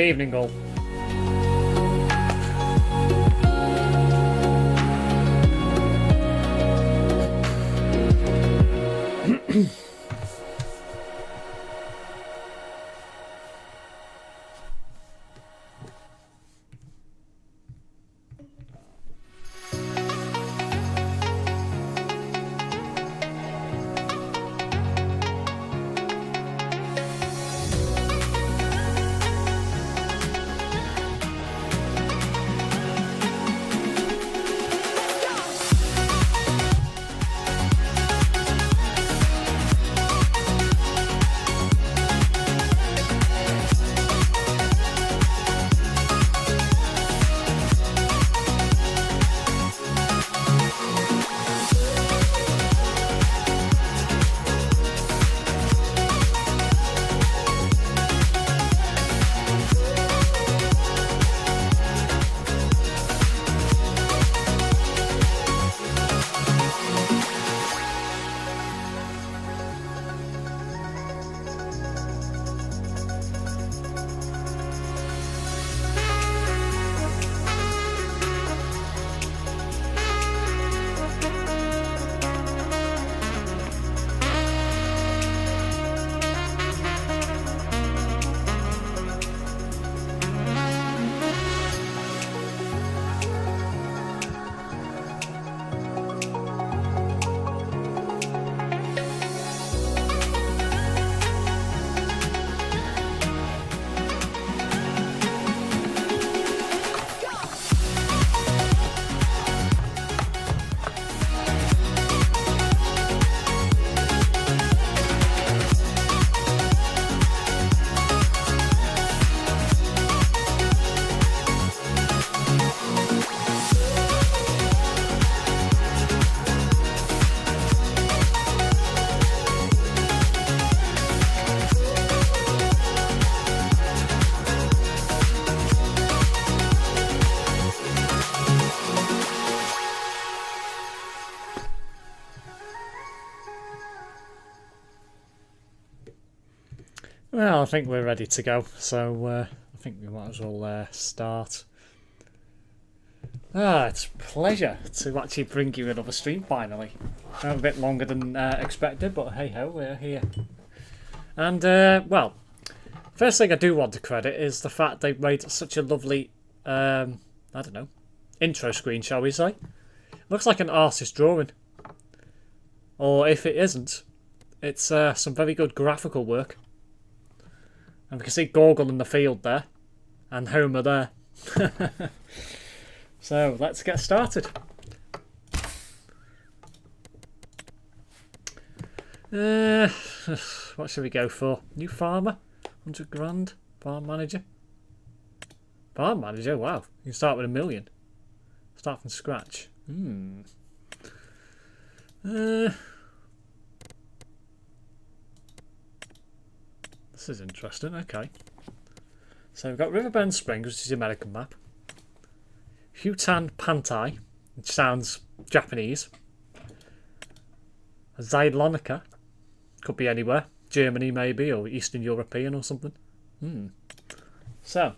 evening, all. Well, I think we're ready to go, so I think we might as well start. It's a pleasure to actually bring you another stream finally. A bit longer than expected, but hey ho, we're here. And, well, first thing I do want to credit is the fact they made such a lovely, I don't know, intro screen, shall we say. Looks like an artist drawing. Or if it isn't, it's some very good graphical work. And we can see Gorgle in the field there, and Homer there. So let's get started. What should we go for? New farmer? 100 grand? Farm manager? Farm manager? Wow. You can start with $1 million. Start from scratch. This is interesting, okay. So we've got Riverbend Springs, which is the American map. Hutan Pantai, which sounds Japanese. Zylonica, could be anywhere. Germany maybe, or Eastern European or something. So,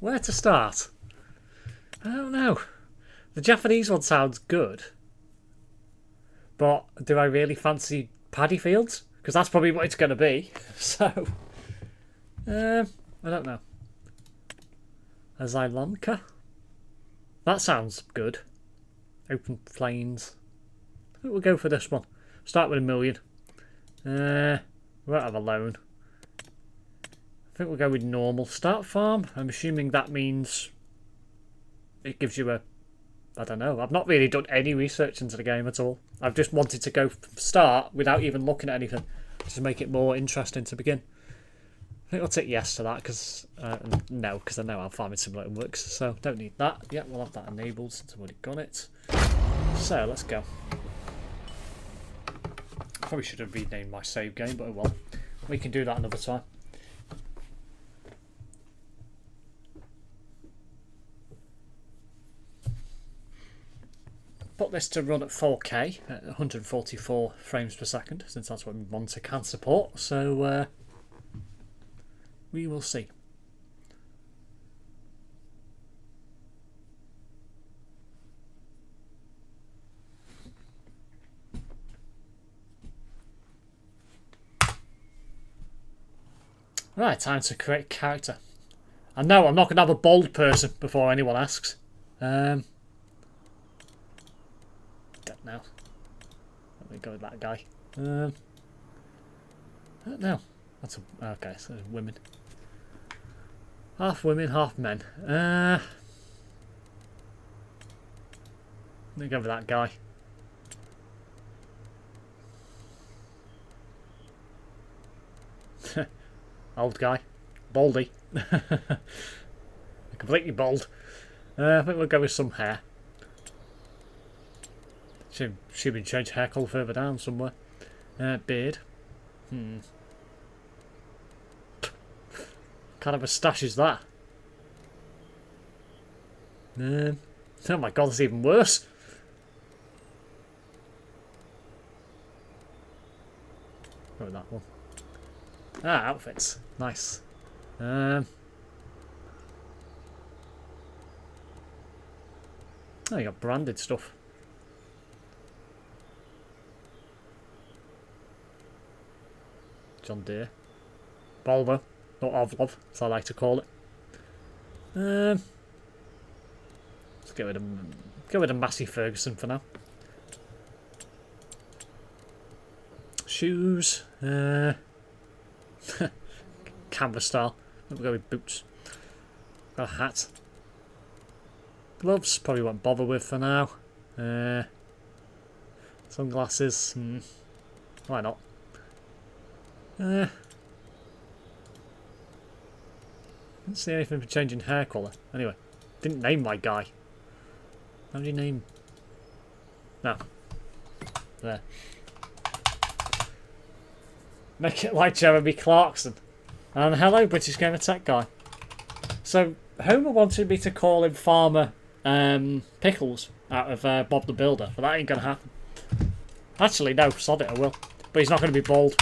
where to start? I don't know. The Japanese one sounds good. But do I really fancy paddy fields? Because that's probably what it's going to be. So, I don't know. A Zylonica? That sounds good. Open plains. I think we'll go for this one. Start with $1 million. We won't have a loan. I think we'll go with normal. Start farm. I'm assuming that means it gives you a... I don't know. I've not really done any research into the game at all. I've just wanted to go start without even looking at anything. Just to make it more interesting to begin. I think I'll tick yes to that because no, because I know how Farming Simulator works. So don't need that. Yeah, we'll have that enabled since I've already got it. So let's go. Probably should have renamed my save game, but oh well. We can do that another time. Put this to run at 4K at 144 frames per second, since that's what Monster can support. So we will see. Right, time to create character. And no, I'm not going to have a bald person before anyone asks. Don't know. Let me go with that guy. I don't know. That's okay, so women. Half women, half men. Let me go with that guy. Old guy. Baldy. Completely bald. I think we'll go with some hair. Should we change hair colour further down somewhere? Beard. Kind of a stash is that? Oh my god, that's even worse. Go with that one. Outfits. Nice. Oh, you got branded stuff. John Deere. Volvo. Or Ovlov, as I like to call it. Let's get rid of Massey Ferguson for now. Shoes. Canvas style. We'll go with boots. Got a hat. Gloves, probably won't bother with for now. Sunglasses. Why not? Didn't see anything for changing hair colour. Anyway, didn't name my guy. How do you name? No. There. Make it like Jeremy Clarkson. And hello, British Gamer Tech guy. So, Homer wanted me to call him Farmer Pickles out of Bob the Builder, but that ain't gonna happen. Actually, no, sod it, I will. But he's not gonna be bald.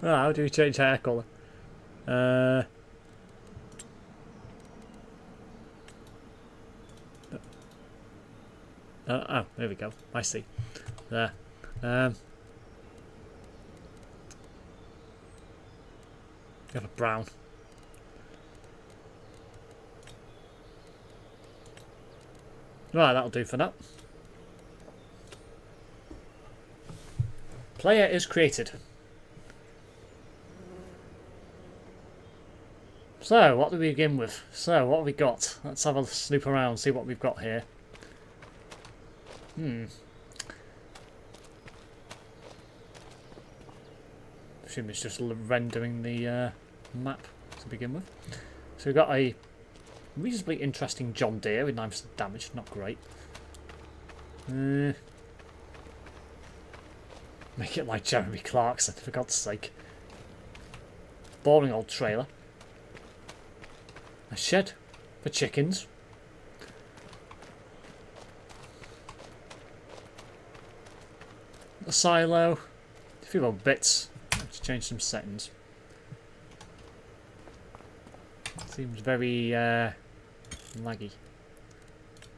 How do we change hair colour? Oh, there we go. I see. There. Got a brown. Right, that'll do for now. Player is created. So, what do we begin with? So, what have we got? Let's have a snoop around, see what we've got here. Assume it's just rendering the map to begin with. So we've got a reasonably interesting John Deere with 9% damage, not great. Make it like Jeremy Clarkson, for God's sake. Boring old trailer. A shed for chickens. A silo. A few little bits. Let's change some settings. Seems very laggy.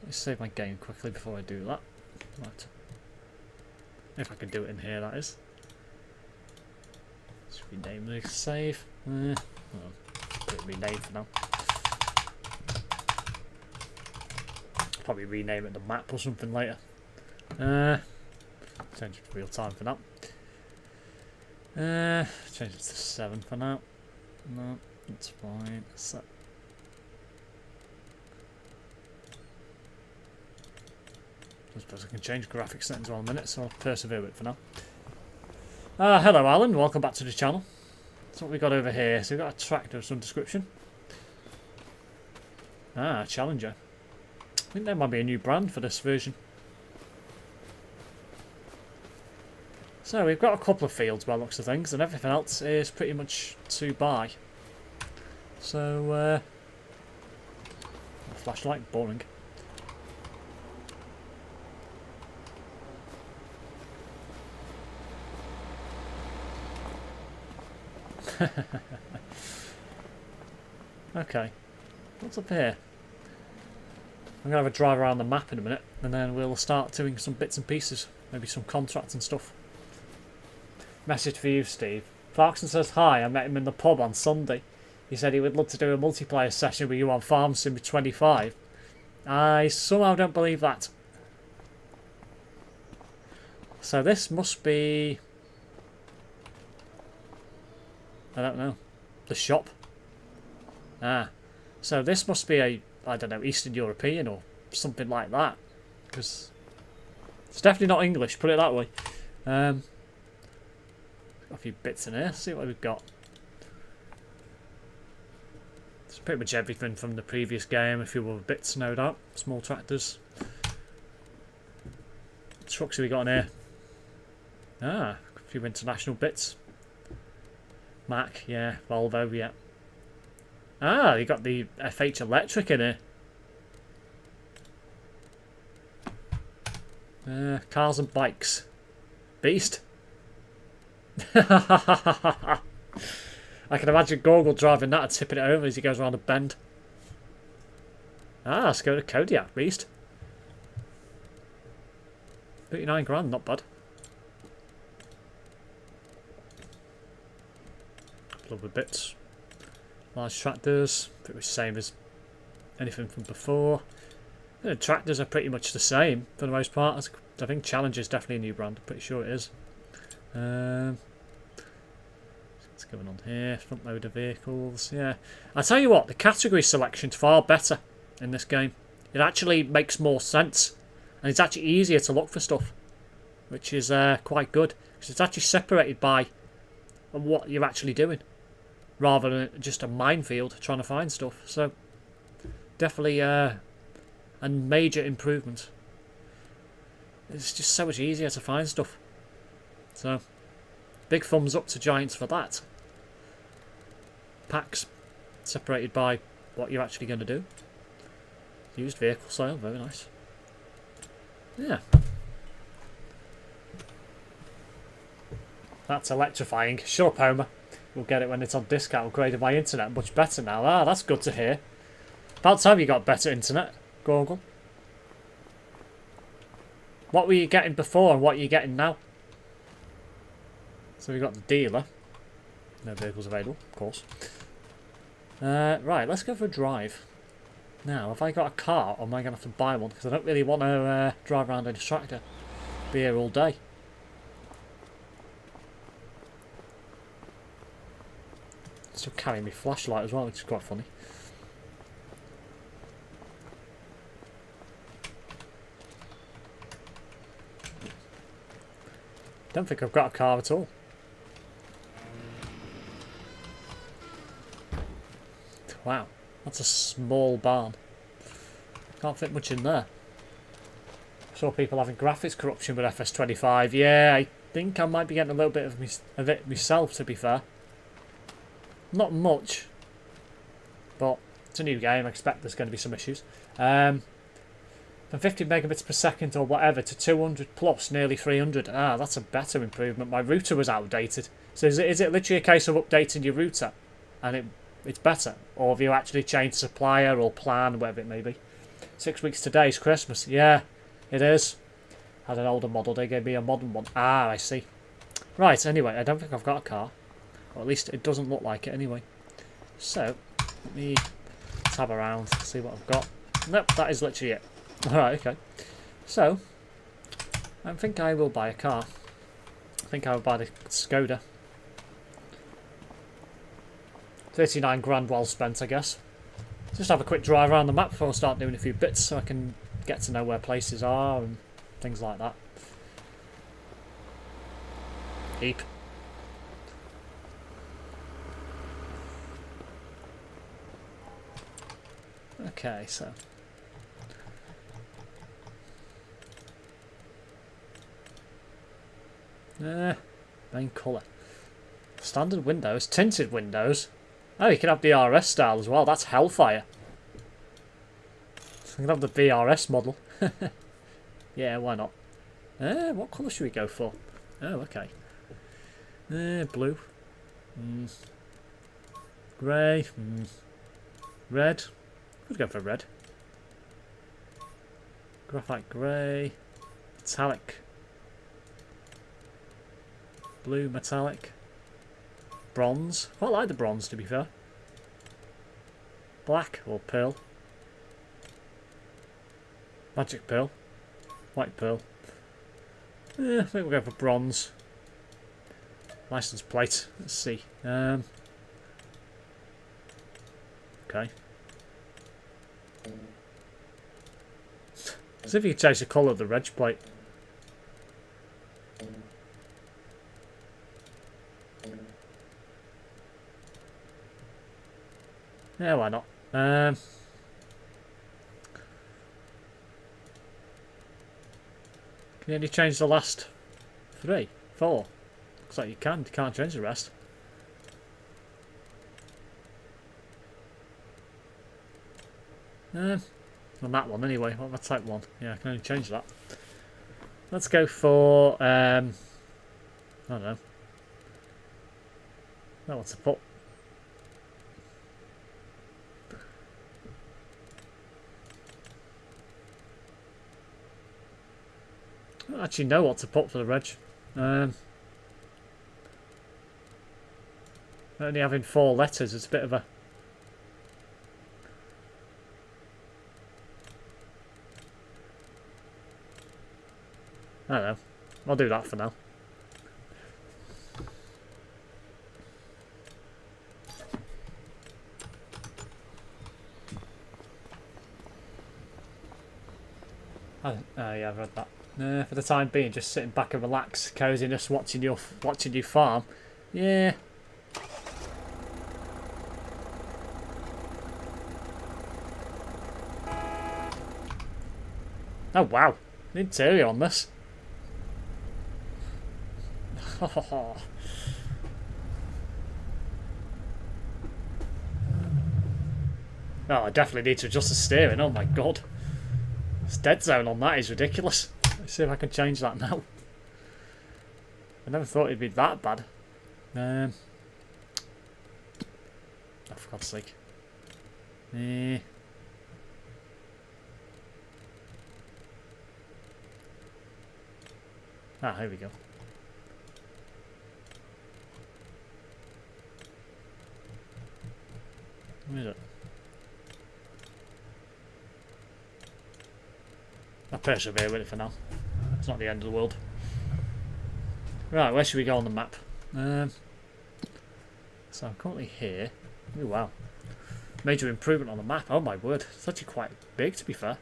Let's save my game quickly before I do that. Right. If I can do it in here, that is. Let's rename the save. Well, put it rename for now. Probably rename it the map or something later. Change it to real time for now. Change it to 7 for now. No, that's fine. So, I suppose I can change graphic settings in a minute, so I'll persevere with it for now. Hello Alan, welcome back to the channel. That's what we got over here. So we've got a tractor of some description. Challenger. I think there might be a new brand for this version. So we've got a couple of fields by the looks of things, and everything else is pretty much to buy. So, flashlight, boring. Okay, what's up here? I'm going to have a drive around the map in a minute, and then we'll start doing some bits and pieces. Maybe some contracts and stuff. Message for you, Steve. Clarkson says hi. I met him in the pub on Sunday. He said he would love to do a multiplayer session with you on Farm Sim 25. I somehow don't believe that. So this must be... I don't know. The shop. Ah. So this must be a, I don't know, Eastern European or something like that. Because it's definitely not English, put it that way. Got a few bits in here. Let's see what we've got. It's pretty much everything from the previous game. A few other bits, no doubt. Small tractors. What trucks have we got in here? Ah, a few international bits. Mack, yeah. Volvo, yeah. Ah, you got the FH Electric in here. Cars and bikes. Beast. I can imagine Gogol driving that and tipping it over as he goes around a bend. Ah, Skoda Kodiaq, beast. 39 grand, not bad. Couple of bits. Large tractors, pretty much the same as anything from before. The tractors are pretty much the same for the most part. I think Challenger's definitely a new brand, I'm pretty sure it is. What's going on here? Front loader vehicles, yeah. I'll tell you what, the category selection's far better in this game. It actually makes more sense. And it's actually easier to look for stuff, which is quite good. Because it's actually separated by what you're actually doing, rather than just a minefield trying to find stuff. So, definitely a major improvement. It's just so much easier to find stuff. So, big thumbs up to Giants for that. Packs separated by what you're actually going to do. Used vehicle sale, very nice. Yeah. That's electrifying. Shut up, Homer. We'll get it when it's on discount. Upgraded my internet much better now. Ah, that's good to hear. About time you got better internet, Gogol. What were you getting before and what are you getting now? So we've got the dealer. No vehicles available, of course. Right, let's go for a drive. Now, have I got a car or am I going to have to buy one? Because I don't really want to drive around in a tractor. Be here all day. Still carrying my flashlight as well, which is quite funny. Don't think I've got a car at all. Wow, that's a small barn. Can't fit much in there. Saw people having graphics corruption with FS25. Yeah, I think I might be getting a little bit of it myself, to be fair. Not much, but it's a new game. I expect there's going to be some issues. From 50 megabits per second or whatever to 200 plus, nearly 300. Ah, that's a better improvement. My router was outdated. So is it literally a case of updating your router and it's better? Or have you actually changed supplier or plan, whatever it may be? 6 weeks today is Christmas. Yeah, it is. Had an older model, they gave me a modern one. Ah, I see. Right, anyway, I don't think I've got a car. Or at least it doesn't look like it anyway. So, let me tab around, see what I've got. Nope, that is literally it. Alright, okay. So, I think I will buy a car. I think I will buy the Skoda. 39 grand well spent, I guess. Just have a quick drive around the map before I start doing a few bits so I can get to know where places are and things like that. Heap. Okay, so main colour. Standard windows, tinted windows. Oh, you can have the RS style as well. That's Hellfire. So you can have the VRS model. Yeah, why not? What colour should we go for? Oh, okay. Blue. Grey. Red. Could go for red. Graphite grey. Metallic. Blue metallic. bronze. Quite like the bronze, to be fair. Black or pearl. Magic pearl. White pearl. I think we'll go for bronze. License plate. Let's see. Okay. See if you can change the colour of the reg plate. Yeah, why not? Can you only change the last 3? 4? Looks like you can. You can't change the rest. On that one anyway. What about type 1? Yeah, I can only change that. Let's go for I don't know. I want to put. I don't actually know what to put for the reg. Only having 4 letters, it's a bit of a. I don't know. I'll do that for now. Yeah, I've read that. For the time being, just sitting back and relax, coziness, watching your farm. Yeah. Oh wow, the interior on this. Oh, I definitely need to adjust the steering. Oh my god. This dead zone on that is ridiculous. Let's see if I can change that now. I never thought it'd be that bad. Oh, for God's sake. Here we go. Where is it? I'll persevere with it for now. It's not the end of the world. Right, where should we go on the map? So I'm currently here. Oh wow. Major improvement on the map. Oh my word. It's actually quite big, to be fair.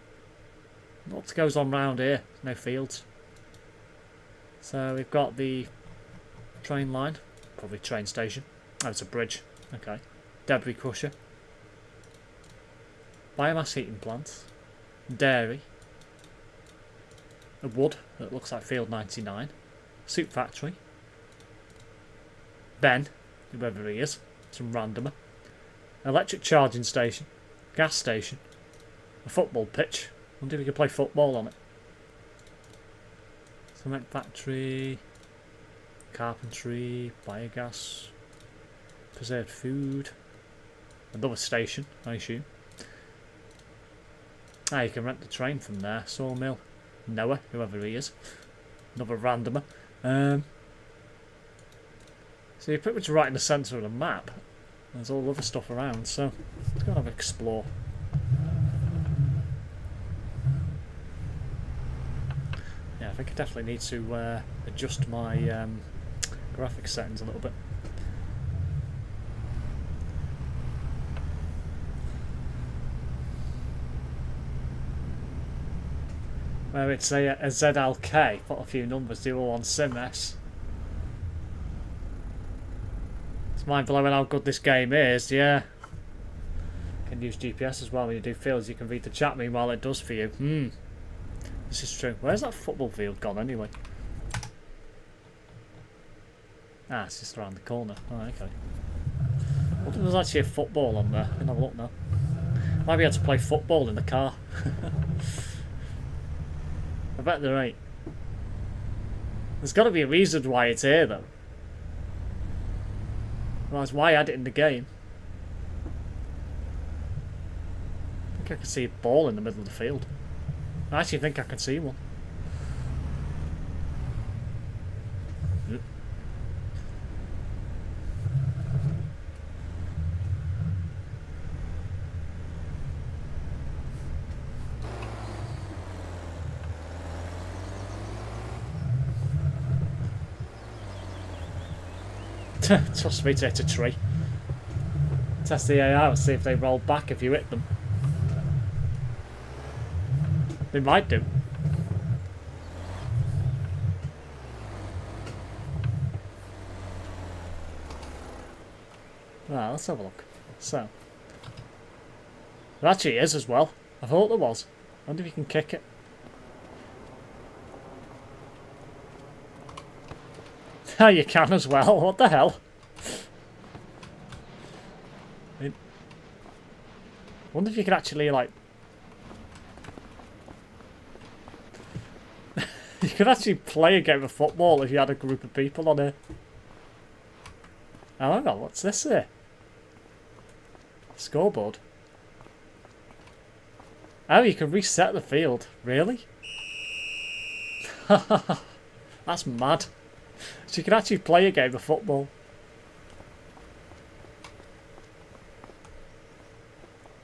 What goes on round here? No fields. So we've got the train line. Probably train station. Oh, it's a bridge. Okay. Debris crusher. Biomass heating plant. Dairy. A wood that looks like Field 99. Soup factory. Ben, whoever he is. Some randomer. Electric charging station. Gas station. A football pitch. Wonder if we could play football on it. Cement factory. Carpentry. Biogas. Preserved food. Another station, I assume. You can rent the train from there. Sawmill. Noah, whoever he is. Another randomer. So you're pretty much right in the centre of the map. There's all other stuff around, so let's go and have an explore. Yeah, I think I definitely need to adjust my graphics settings a little bit. Where it's a ZLK, put a few numbers, do all on SimS. It's mind blowing how good this game is, yeah. You can use GPS as well when you do fields, you can read the chat meanwhile it does for you. This is true. Where's that football field gone anyway? It's just around the corner. Oh, okay. I wonder if there's actually a football on there. I can have a look now. Might be able to play football in the car. I bet there ain't. There's got to be a reason why it's here, though. Otherwise, why add it in the game? I think I can see a ball in the middle of the field. I actually think I can see one. Trust me to hit a tree. Test the AI out, see if they roll back if you hit them. They might do. Right, let's have a look. So. There actually is as well. I thought there was. I wonder if you can kick it. Oh, you can as well. What the hell? I wonder if you could actually, like... You could actually play a game of football if you had a group of people on here. Oh, hang on. What's this here? Scoreboard. Oh, you can reset the field. Really? That's mad. So you can actually play a game of football.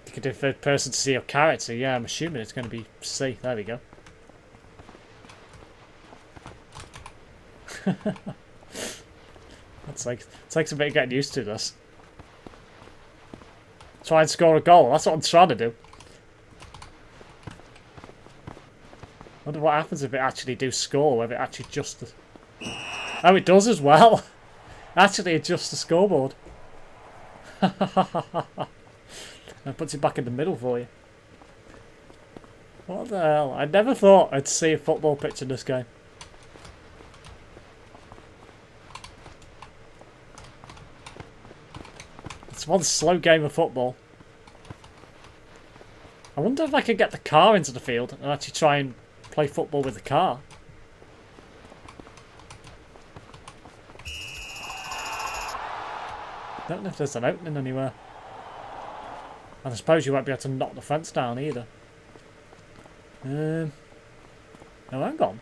You can do third person to see your character. Yeah, I'm assuming it's going to be C. There we go. It takes a bit of getting used to this. Try and score a goal. That's what I'm trying to do. Wonder what happens if it actually do score, if it actually just... Oh, it does as well. Actually adjusts the scoreboard. And puts it back in the middle for you. What the hell? I never thought I'd see a football pitch in this game. It's one slow game of football. I wonder if I could get the car into the field and actually try and play football with the car. Don't know if there's an opening anywhere. And I suppose you won't be able to knock the fence down either. No, hang on.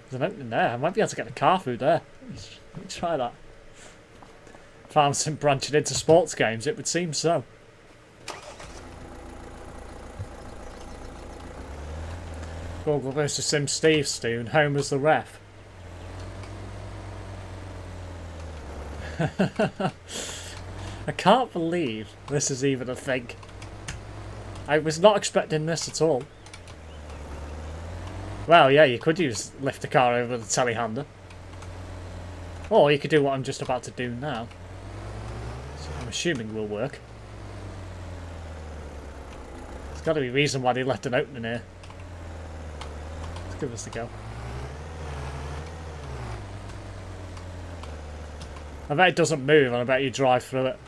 There's an opening there. I might be able to get the car through there. Let me try that. If I'm branching into sports games, it would seem so. Google versus SimSteve, Stu, home as the ref. I can't believe this is even a thing. I was not expecting this at all. Well, yeah, you could lift the car over the telehandler. Or you could do what I'm just about to do now. So I'm assuming will work. There's got to be a reason why they left an opening here. Let's give this a go. I bet it doesn't move and I bet you drive through it.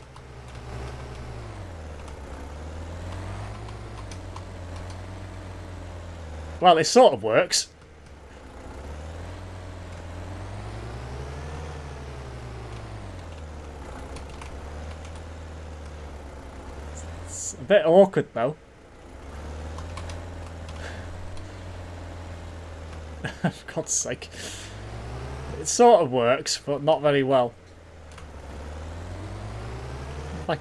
Well, it sort of works. It's a bit awkward though. For God's sake. It sort of works, but not very well. Like,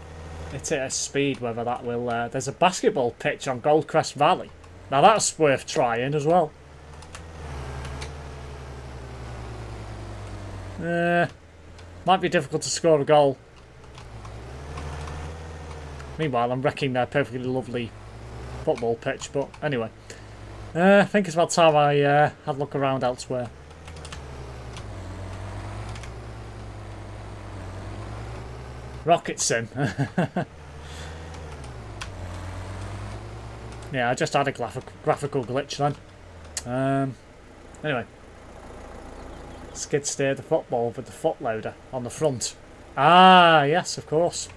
it's at a speed, whether that will... there's a basketball pitch on Goldcrest Valley. Now that's worth trying as well. Might be difficult to score a goal. Meanwhile, I'm wrecking their perfectly lovely football pitch, but anyway. I think it's about time I had a look around elsewhere. Rocket Sim. Yeah, I just had a graphical glitch then. Anyway. Skid steer the football with the foot loader on the front. Ah, yes, of course.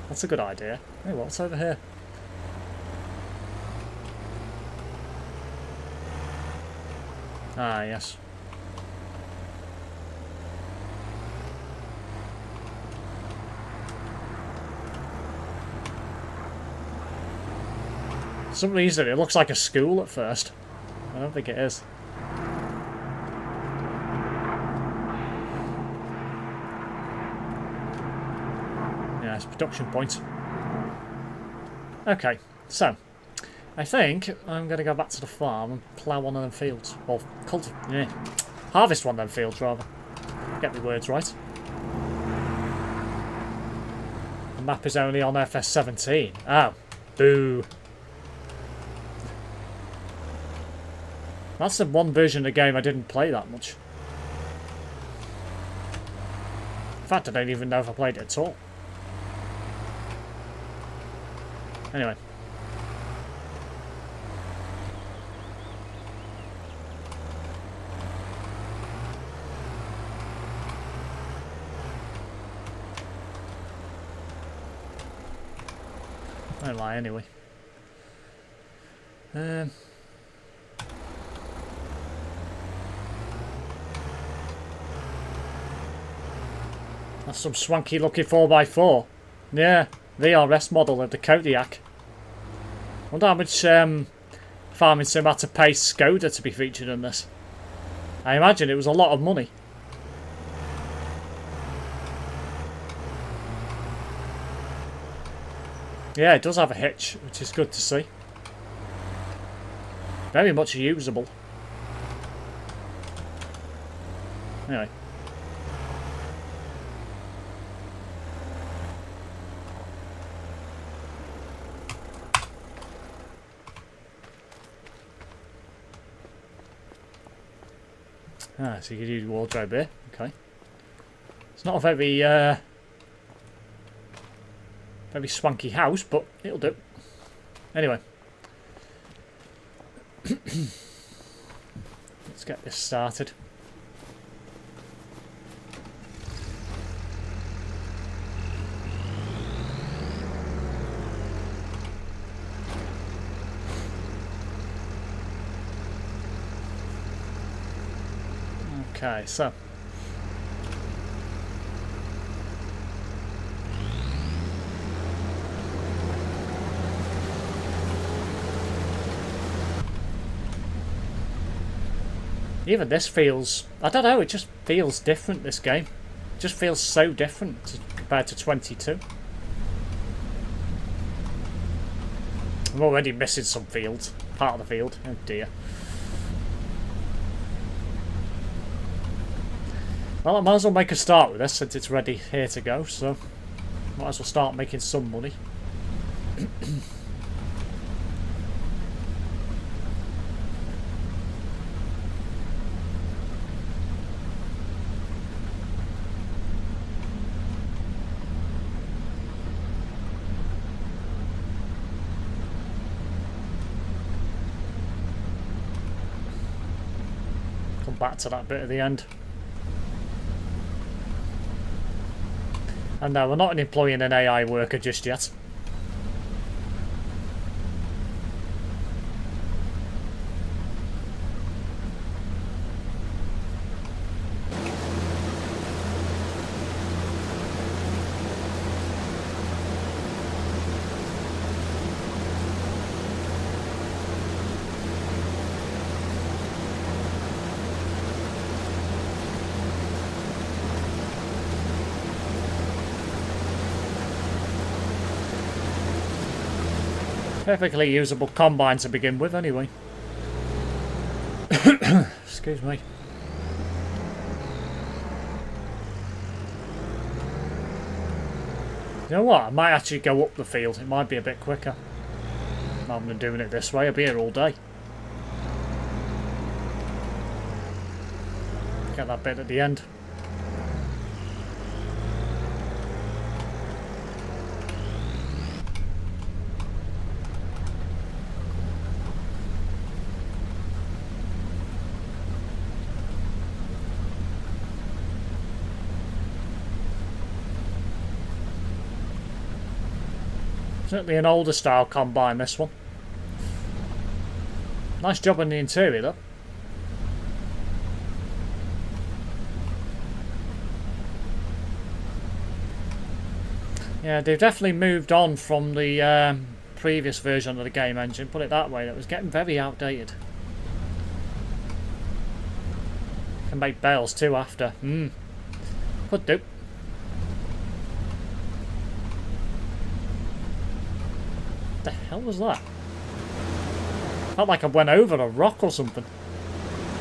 That's a good idea. Hey, what's over here? Ah, yes. For some reason, it looks like a school at first. I don't think it is. Yeah, it's production point. Okay, so I think I'm going to go back to the farm and plough one of them fields. Or harvest one of them fields, rather. Get my words right. map is only on FS17. Oh, boo. That's the one version of the game I didn't play that much. In fact, I don't even know if I played it at all. Anyway. Don't lie anyway. That's some swanky looking 4x4. Yeah, VRS model of the Kodiak. Wonder how much Farming Sim had to pay Skoda to be featured in this. I imagine it was a lot of money. Yeah, it does have a hitch, which is good to see. Very much usable. Anyway. Ah, so you could use wardrobe here. Okay. It's not a very swanky house, but it'll do. Anyway. Let's get this started. Okay, so even this feels, I don't know, it just feels different, this game. It just feels so different compared to 22. I'm already missing some fields, part of the field, oh dear. Well, I might as well make a start with this since it's ready here to go, so might as well start making some money. Come back to that bit at the end. And no, we're not employing an AI worker just yet. Perfectly usable combine to begin with, anyway. Excuse me. You know what? I might actually go up the field. It might be a bit quicker. Rather than doing it this way. I'll be here all day. Get that bit at the end. Certainly an older style combine, this one. Nice job on the interior, though. Yeah, they've definitely moved on from the previous version of the game engine, put it that way. That was getting very outdated. Can make bales too after. Could do. What the hell was that? Felt like I went over a rock or something.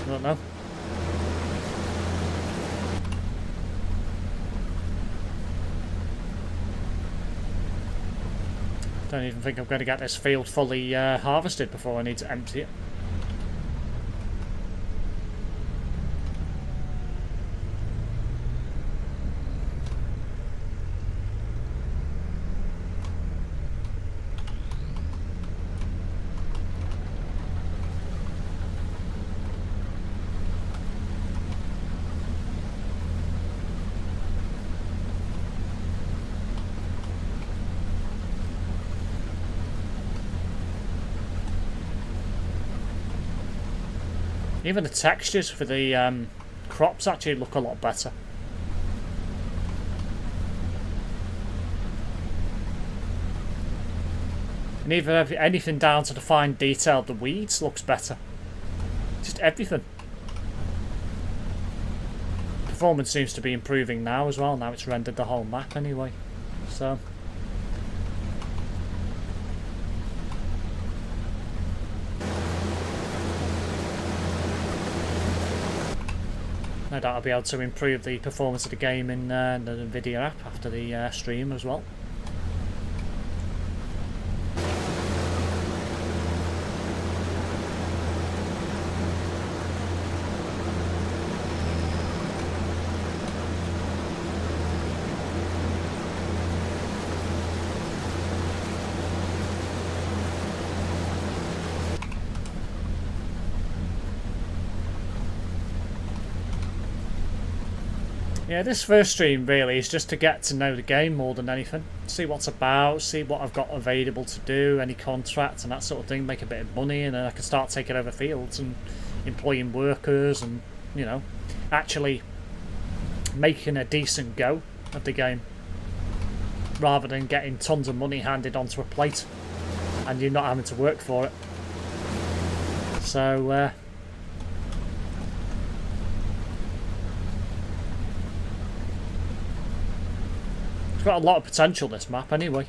I don't know. Don't even think I'm going to get this field fully harvested before I need to empty it. Even the textures for the crops actually look a lot better. And even anything down to the fine detail of the weeds looks better. Just everything. Performance seems to be improving now as well. Now it's rendered the whole map anyway. So... no doubt I'll be able to improve the performance of the game in the video app after the stream as well. Yeah, this first stream really is just to get to know the game more than anything. See what's about, see what I've got available to do, any contracts and that sort of thing, make a bit of money, and then I can start taking over fields and employing workers and, you know, actually making a decent go of the game. Rather than getting tons of money handed onto a plate and you not having to work for it. So, it's got a lot of potential, this map, anyway.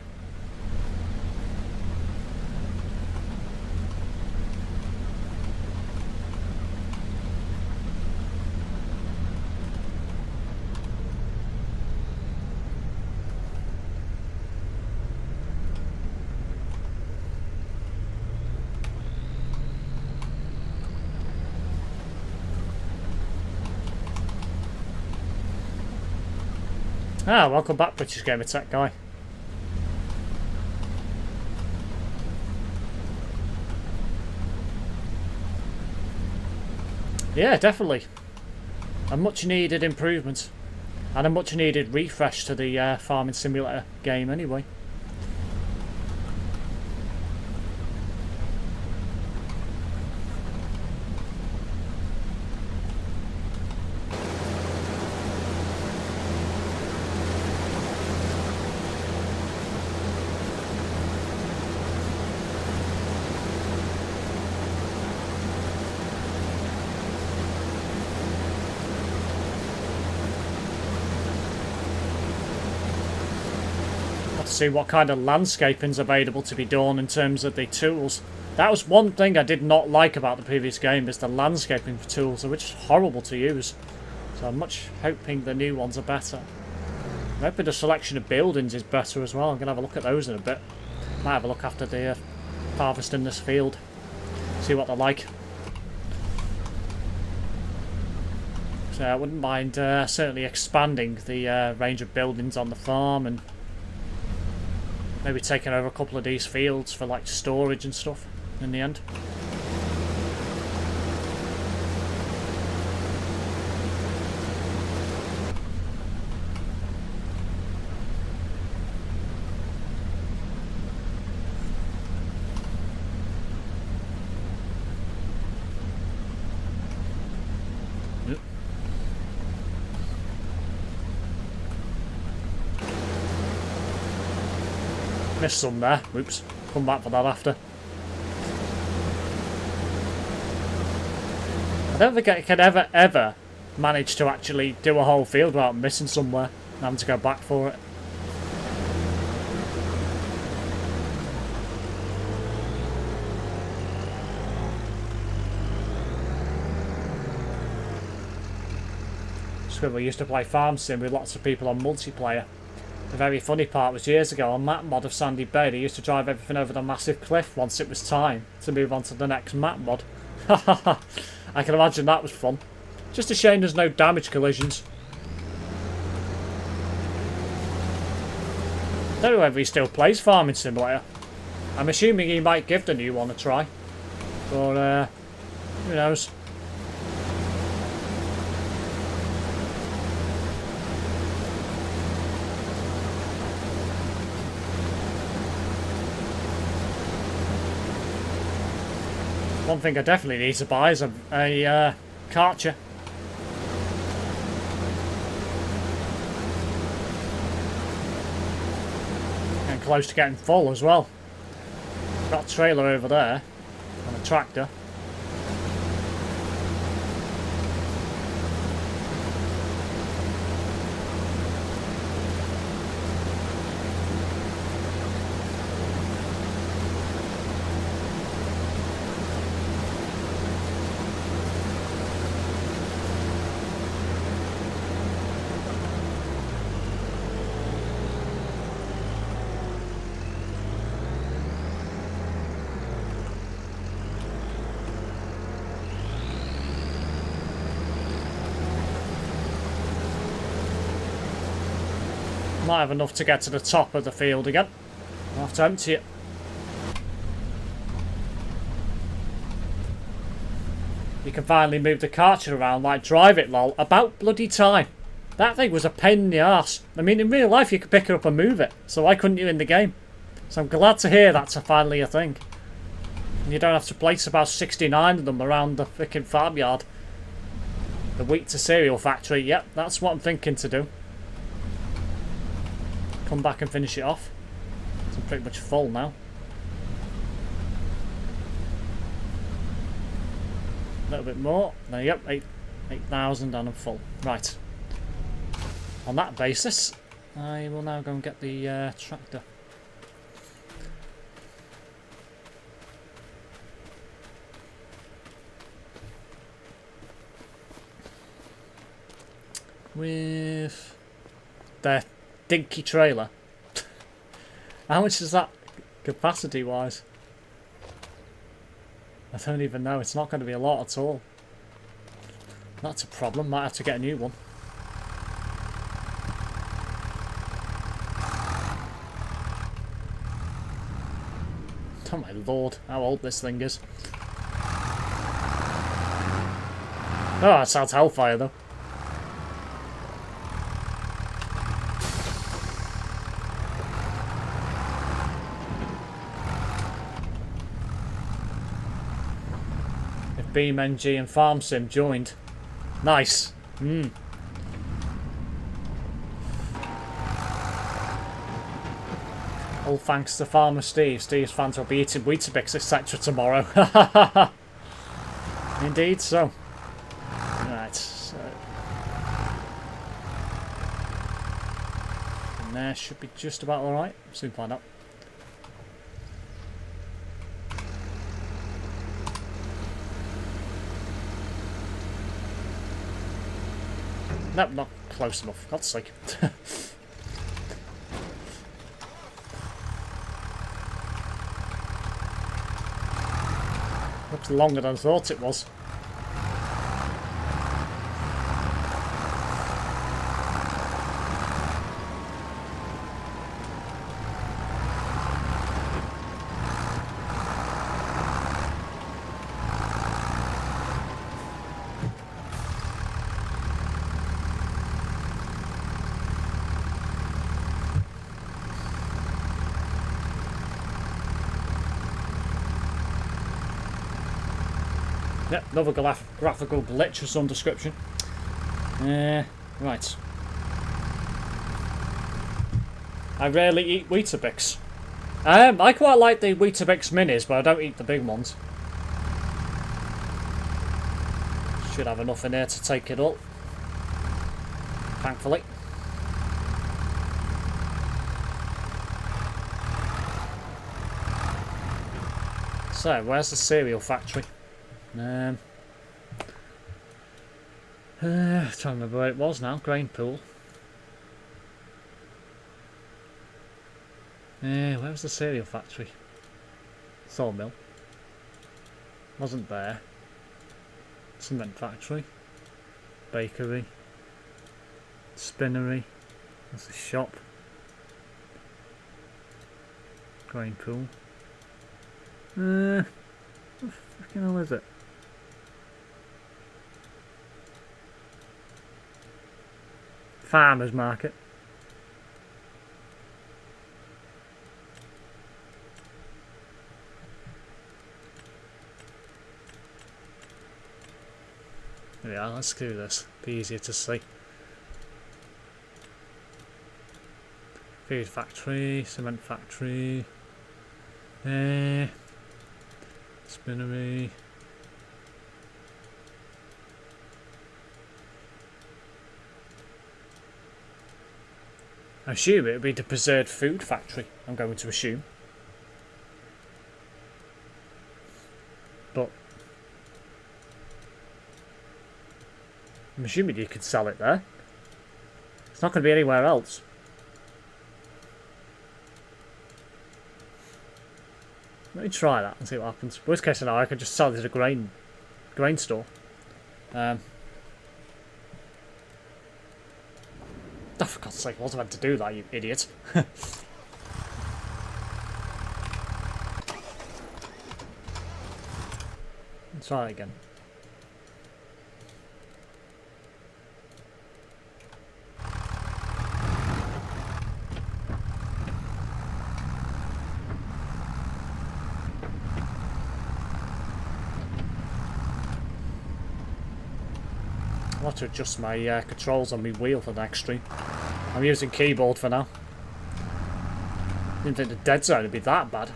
Ah, welcome back, British Gamer Tech guy. Yeah, definitely. A much needed improvement. And a much needed refresh to the Farming Simulator game anyway. See what kind of landscaping's available to be done in terms of the tools. That was one thing I did not like about the previous game, is the landscaping tools, which is horrible to use. So I'm much hoping the new ones are better. I'm hoping the selection of buildings is better as well. I'm going to have a look at those in a bit. Might have a look after the harvesting this field. See what they're like. So I wouldn't mind certainly expanding the range of buildings on the farm, and maybe taking over a couple of these fields for like storage and stuff in the end. Missed some there. Whoops. Come back for that after. I don't think I could ever manage to actually do a whole field without missing somewhere and having to go back for it. Scribble used to play Farm Sim with lots of people on multiplayer. The very funny part was years ago on map mod of Sandy Bay, they used to drive everything over the massive cliff once it was time to move on to the next map mod. I can imagine that was fun. Just a shame there's no damage collisions. Don't know whether he still plays Farming Simulator. I'm assuming he might give the new one a try. But, who knows? One thing I definitely need to buy is a Karcher. And close to getting full as well. Got a trailer over there and a tractor. Might have enough to get to the top of the field again. I'll have to empty it. You can finally move the Karcher around like drive it, lol. About bloody time. That thing was a pain in the arse. I mean, in real life you could pick it up and move it. So why couldn't you in the game? So I'm glad to hear that's finally a thing. And you don't have to place about 69 of them around the frickin' farmyard. The wheat to cereal factory. Yep, that's what I'm thinking to do. Come back and finish it off. So I'm pretty much full now. A little bit more. There you go. 8,000 and I'm full. Right. On that basis, I will now go and get the tractor. With the dinky trailer. How much is that capacity wise? I don't even know. It's not going to be a lot at all. That's a problem. Might have to get a new one. Oh my lord, how old this thing is. Oh, that sounds hellfire though. BeamNG and FarmSim joined. Nice. All thanks to Farmer Steve. Steve's fans will be eating Weetabix etc. tomorrow. Indeed so. Right. So. And there should be just about alright. Soon find out. Nope, not close enough. God's sake. Looks longer than I thought it was. Yep, another graphical glitch of some description. Right. I rarely eat Weetabix. I quite like the Weetabix minis, but I don't eat the big ones. Should have enough in there to take it all. Thankfully. So, where's the cereal factory? Trying to remember where it was now. Grain pool. Where was the cereal factory? Sawmill. Wasn't there. Cement factory. Bakery. Spinnery. That's a shop. Grain pool. What the fucking hell is it? Farmers market. Yeah, let's do this. Be easier to see. Food factory, cement factory, spinnery. I assume it would be the preserved food factory, I'm going to assume. But I'm assuming you could sell it there. It's not going to be anywhere else. Let me try that and see what happens. Worst case scenario, I could just sell it at a grain store. Oh, for God's sake, I wasn't meant to do that, you idiot. Let's try it again. I'll have to adjust my controls on my wheel for the next stream. I'm using keyboard for now. Didn't think the dead zone would be that bad.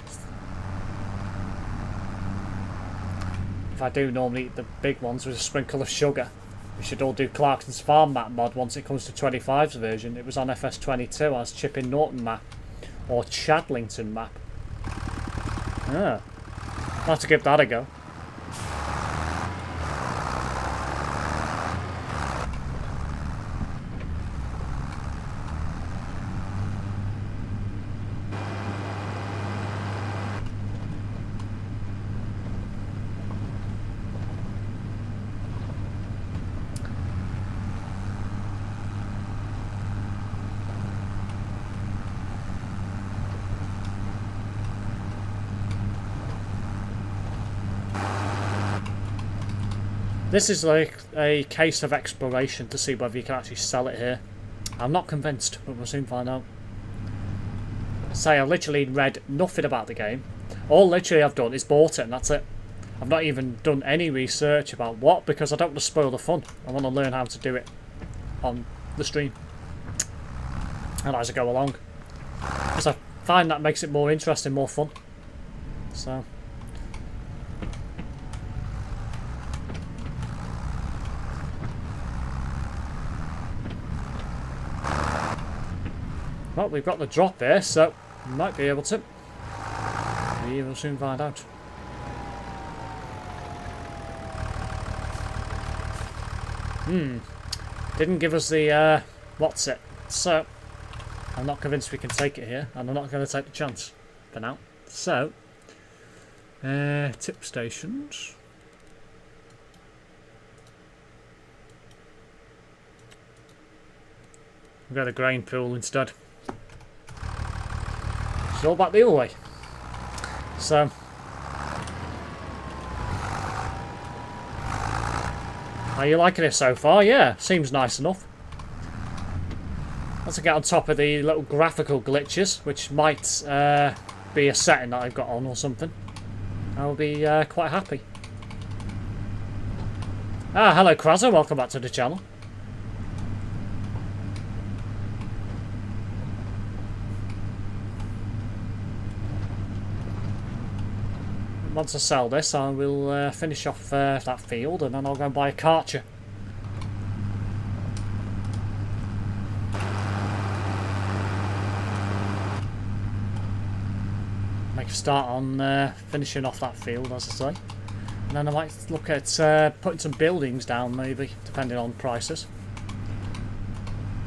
If I do normally eat the big ones with a sprinkle of sugar. We should all do Clarkson's Farm Map mod once it comes to 25's version. It was on FS22 as Chipping Norton map. Or Chadlington map. Ah. I'll have to give that a go. This is like a case of exploration to see whether you can actually sell it here. I'm not convinced, but we'll soon find out. Say, I literally read nothing about the game. All literally I've done is bought it and that's it. I've not even done any research about what, because I don't want to spoil the fun. I want to learn how to do it on the stream. And as I go along. Because I find that makes it more interesting, more fun. So... well, we've got the drop there, so we might be able to. We will soon find out. Didn't give us the, what's it? So, I'm not convinced we can take it here, and I'm not going to take the chance for now. So, tip stations. We'll go to the grain pool instead. It's all back the other way. So, are you liking it so far? Yeah, seems nice enough. Let's get on top of the little graphical glitches, which might be a setting that I've got on or something. I'll be quite happy. Ah, hello Kraza, welcome back to the channel. Once I sell this, I will finish off that field and then I'll go and buy a Karcher. Make a start on finishing off that field, as I say. And then I might look at putting some buildings down, maybe, depending on prices.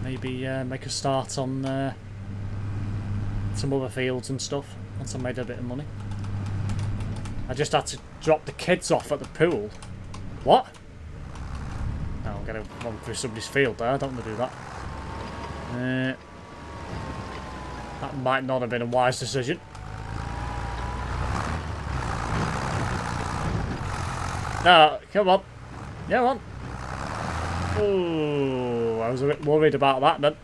Maybe make a start on some other fields and stuff once I made a bit of money. I just had to drop the kids off at the pool. What? No, I'm going to run through somebody's field there. I don't want to do that. That might not have been a wise decision. No, come on. Come on. Oh, I was a bit worried about that then.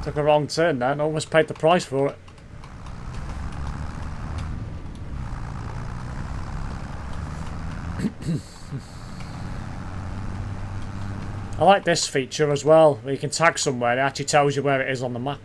Took a wrong turn then. Almost paid the price for it. I like this feature as well, where you can tag somewhere and it actually tells you where it is on the map.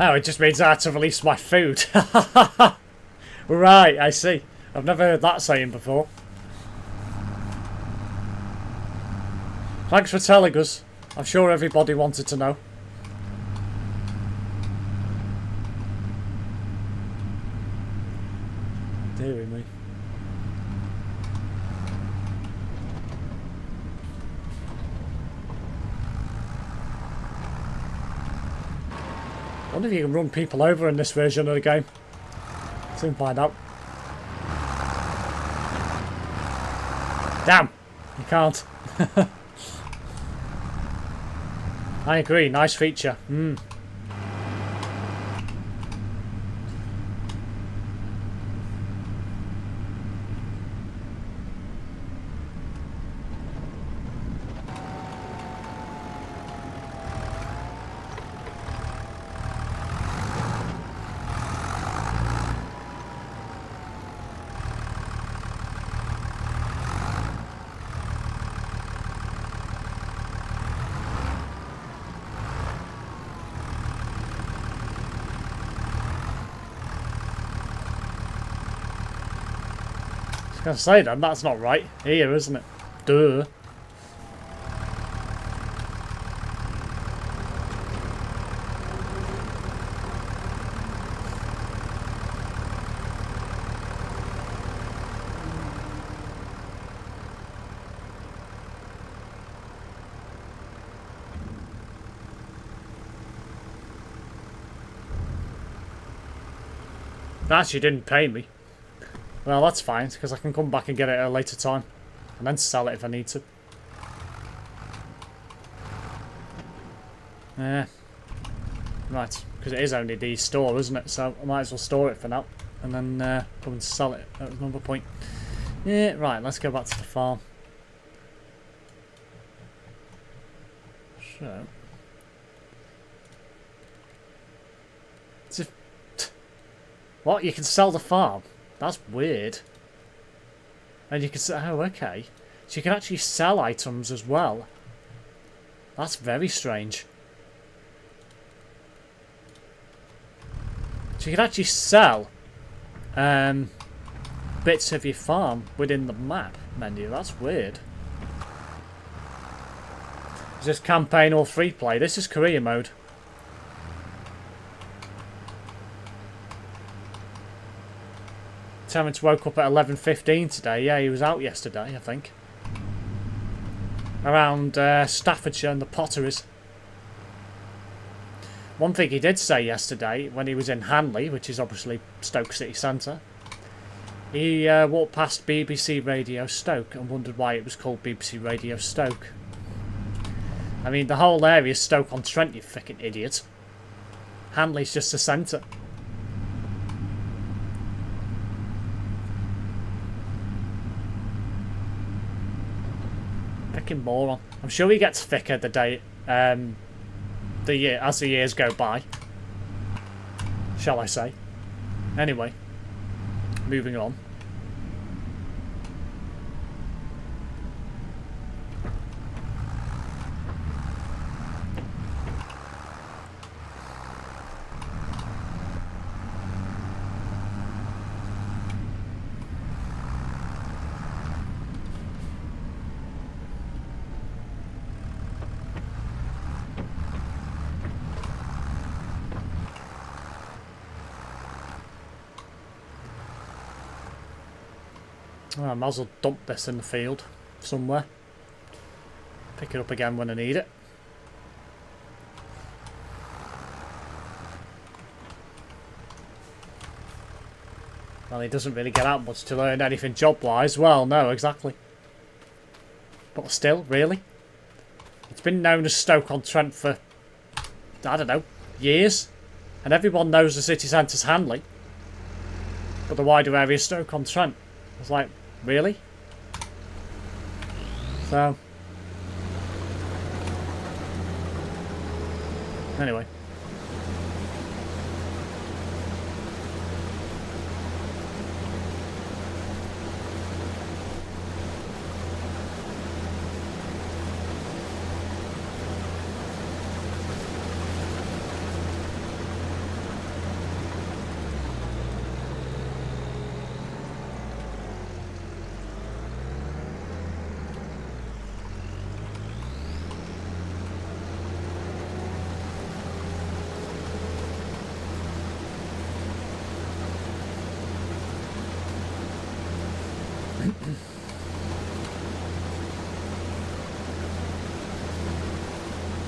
Oh, it just means I had to release my food. Right, I see. I've never heard that saying before. Thanks for telling us. I'm sure everybody wanted to know. Deary me. I wonder if you can run people over in this version of the game. Soon find out. Damn! You can't. I agree, nice feature. I was going to say then, that's not right here, isn't it? Duh. They actually didn't pay me. Well, that's fine, because I can come back and get it at a later time. And then sell it if I need to. Right, because it is only the store, isn't it? So I might as well store it for now. And then come and sell it at another point. Yeah, right, let's go back to the farm. So... What? You can sell the farm? That's weird. And you can say, oh, okay. So you can actually sell items as well. That's very strange. So you can actually sell bits of your farm within the map menu. That's weird. Is this campaign or free play? This is career mode. Terrence woke up at 11:15 today. Yeah, he was out yesterday, I think. Around Staffordshire and the Potteries. One thing he did say yesterday, when he was in Hanley, which is obviously Stoke City Centre, he walked past BBC Radio Stoke and wondered why it was called BBC Radio Stoke. I mean, the whole area is Stoke-on-Trent, you fucking idiot. Hanley's just the centre. Moron. I'm sure he gets thicker the day, as the years go by. Shall I say? Anyway, moving on. I might as well dump this in the field somewhere. Pick it up again when I need it. Well, he doesn't really get out much to learn anything job-wise. Well, no, exactly. But still, really? It's been known as Stoke-on-Trent for, I don't know, years. And everyone knows the city centre's Hanley. But the wider area is Stoke-on-Trent. It's like, really? So... anyway.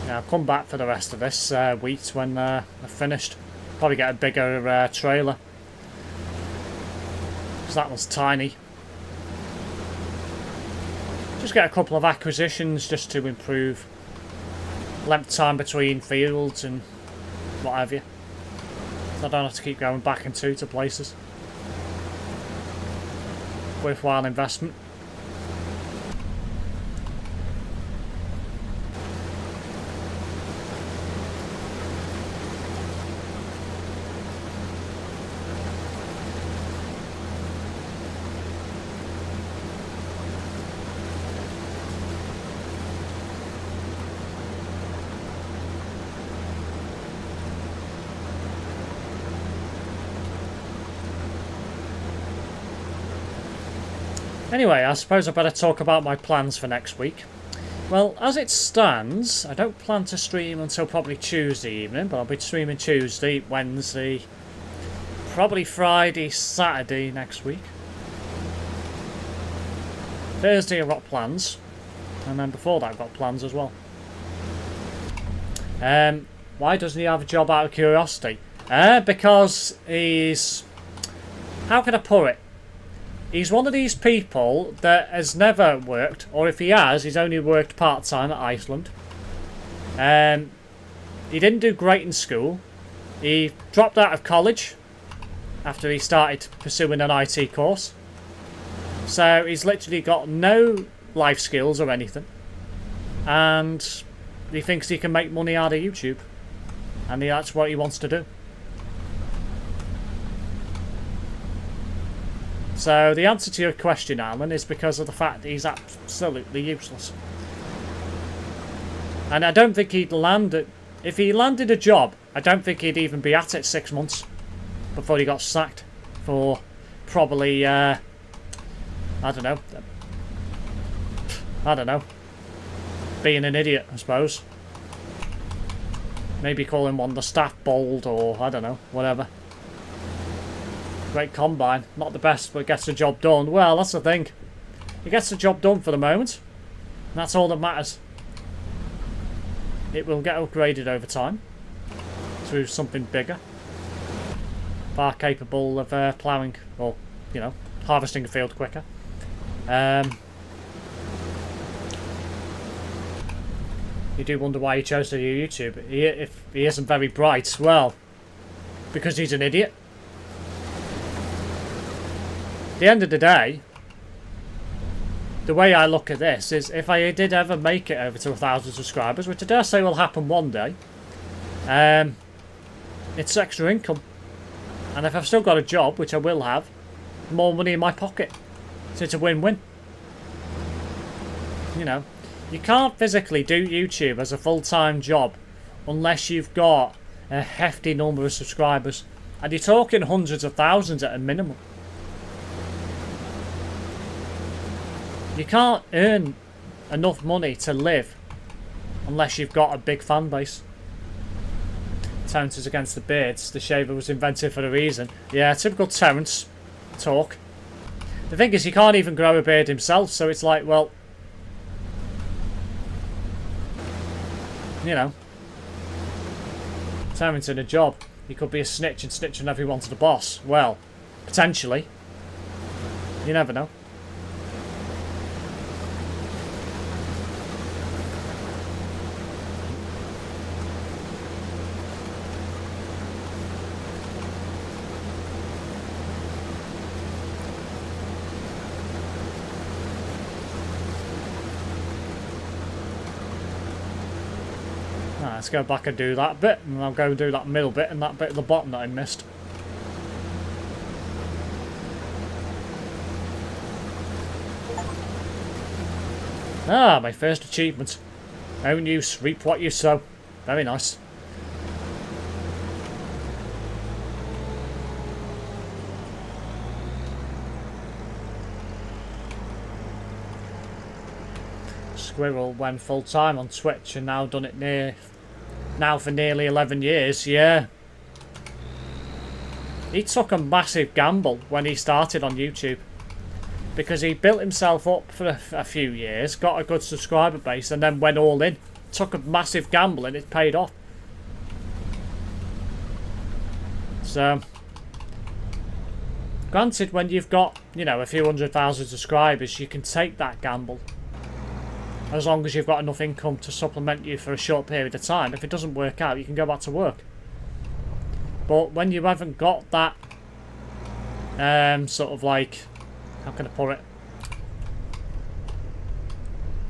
Yeah, I'll come back for the rest of this wheat when I've finished. Probably get a bigger trailer. Because that one's tiny. Just get a couple of acquisitions just to improve length time between fields and what have you. So I don't have to keep going back and to places. Worthwhile investment. Anyway, I suppose I better talk about my plans for next week. Well, as it stands, I don't plan to stream until probably Tuesday evening, but I'll be streaming Tuesday, Wednesday, probably Friday, Saturday next week. Thursday I've got plans, and then before that I've got plans as well. Why doesn't he have a job out of curiosity? Because he's... how can I put it? He's one of these people that has never worked, or if he has, he's only worked part-time at Iceland. He didn't do great in school. He dropped out of college after he started pursuing an IT course. So he's literally got no life skills or anything. And he thinks he can make money out of YouTube. And that's what he wants to do. So the answer to your question, Alan, is because of the fact that he's absolutely useless. And I don't think he'd land it. If he landed a job, I don't think he'd even be at it 6 months before he got sacked for probably, I don't know, being an idiot, I suppose. Maybe calling one of the staff bold or, I don't know, whatever. Great combine. Not the best, but gets the job done. Well, that's the thing. He gets the job done for the moment. And that's all that matters. It will get upgraded over time to something bigger. Far capable of ploughing or, you know, harvesting a field quicker. You do wonder why he chose to do YouTube. If he isn't very bright, well, because he's an idiot. At the end of the day, the way I look at this is if I did ever make it over to 1,000 subscribers, which I dare say will happen one day, it's extra income. And if I've still got a job, which I will have, more money in my pocket. So it's a win-win. You know, you can't physically do YouTube as a full-time job unless you've got a hefty number of subscribers. And you're talking hundreds of thousands at a minimum. You can't earn enough money to live unless you've got a big fan base. Terrence is against the beards. The shaver was invented for a reason. Yeah, typical Terrence talk. The thing is, he can't even grow a beard himself, so it's like, well, you know, turn into a job. He could be a snitch and snitch on everyone to the boss. Well, potentially. You never know. Let's go back and do that bit, and I'll go and do that middle bit and that bit at the bottom that I missed. Ah, my first achievement. Own use, reap what you sow. Very nice. Squirrel went full time on Twitch and now done it now for nearly 11 years, yeah. He took a massive gamble when he started on YouTube. Because he built himself up for a few years, got a good subscriber base, and then went all in. Took a massive gamble and it paid off. So, granted, when you've got, you know, a few 100,000 subscribers, you can take that gamble. As long as you've got enough income to supplement you for a short period of time. If it doesn't work out, you can go back to work. But when you haven't got that, sort of like, how can I put it?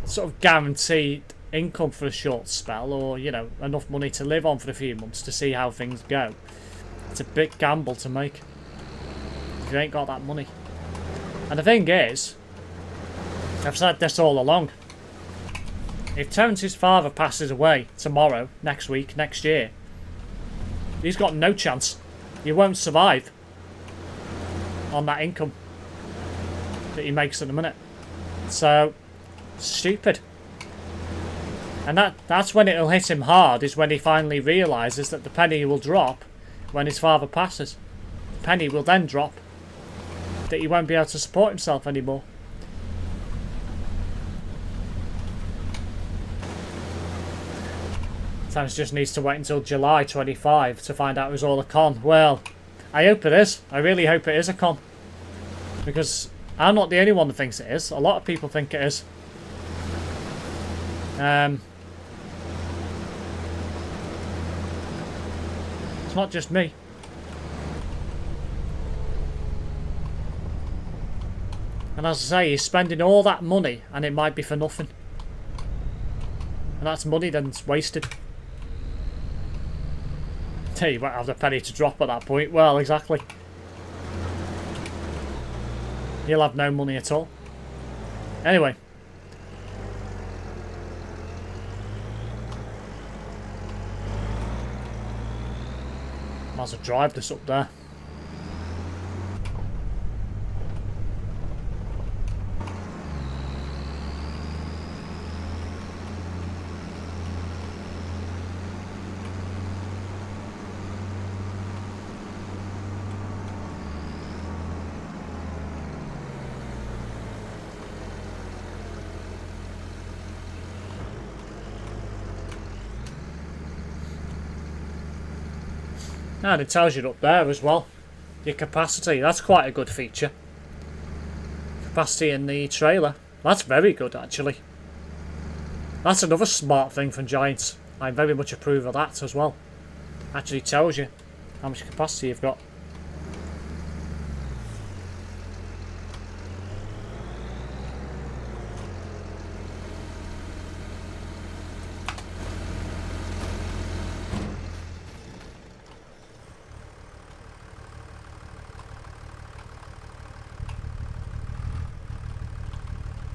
Sort of guaranteed income for a short spell, or, you know, enough money to live on for a few months to see how things go. It's a big gamble to make if you ain't got that money. And the thing is, I've said this all along. If Terence's father passes away tomorrow, next week, next year, he's got no chance. He won't survive on that income that he makes at the minute. So, stupid. And that's when it'll hit him hard, is when he finally realises that the penny will drop when his father passes. The penny will then drop that he won't be able to support himself anymore. Terence just needs to wait until July 25 to find out it was all a con. Well, I hope it is. I really hope it is a con. Because I'm not the only one that thinks it is. A lot of people think it is. It's not just me. And as I say, he's spending all that money and it might be for nothing. And that's money that's wasted. You won't have the penny to drop at that point. Well, exactly. You'll have no money at all. Anyway. Might as well drive this up there. And it tells you up there as well, your capacity. That's quite a good feature. Capacity in the trailer. That's very good, actually. That's another smart thing from Giants. I very much approve of that as well. Actually tells you how much capacity you've got.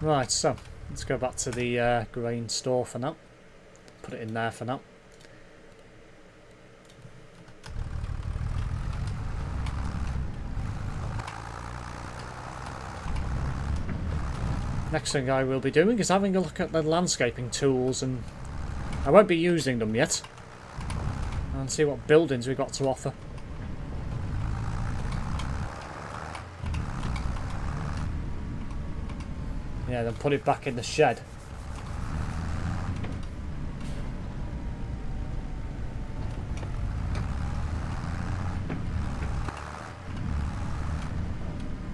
Right, so let's go back to the grain store for now. Put it in there for now. Next thing I will be doing is having a look at the landscaping tools, and I won't be using them yet. And see what buildings we've got to offer. Yeah, then put it back in the shed.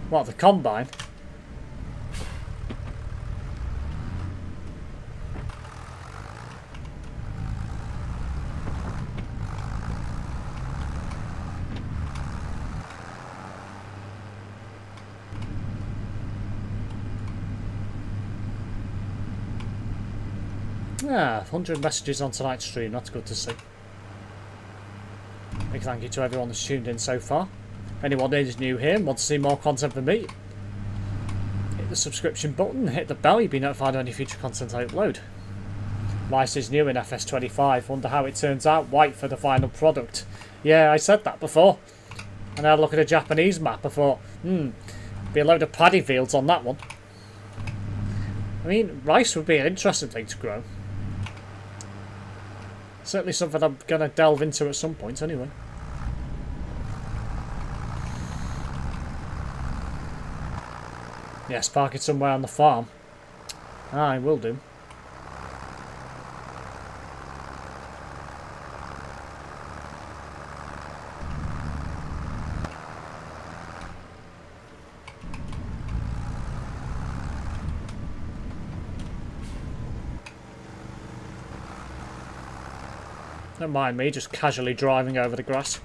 What, the combine? Ah, 100 messages on tonight's stream, that's good to see. Big thank you to everyone that's tuned in so far. If anyone is new here and wants to see more content from me, hit the subscription button, hit the bell, you'll be notified of any future content I upload. Mice is new in FS25, wonder how it turns out, white for the final product. Yeah, I said that before. And I had a look at a Japanese map, I thought, be a load of paddy fields on that one. I mean, rice would be an interesting thing to grow. Certainly something I'm going to delve into at some point anyway. Yes, park it somewhere on the farm. I will do. Don't mind me just casually driving over the grass.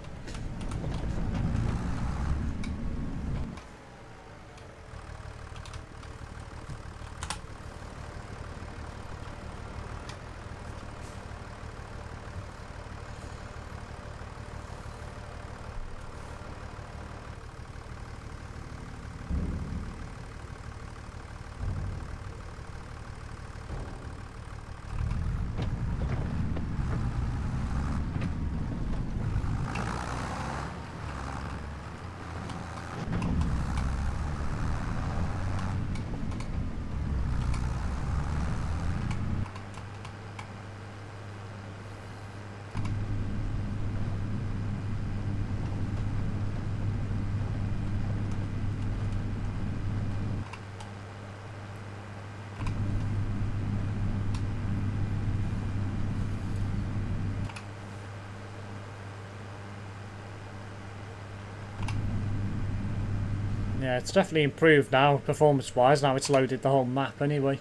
Yeah, it's definitely improved now, performance-wise. Now it's loaded the whole map anyway.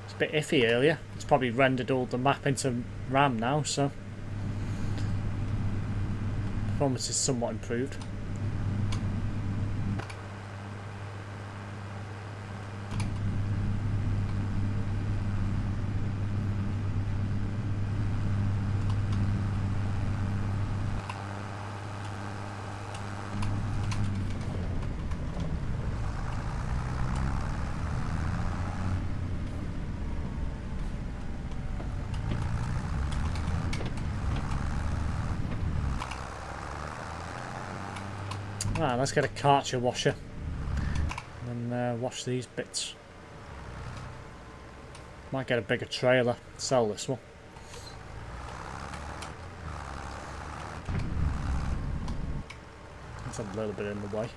It's a bit iffy earlier. It's probably rendered all the map into RAM now, so performance is somewhat improved. Right, let's get a Karcher washer and wash these bits. Might get a bigger trailer, sell this one. It's a little bit in the way.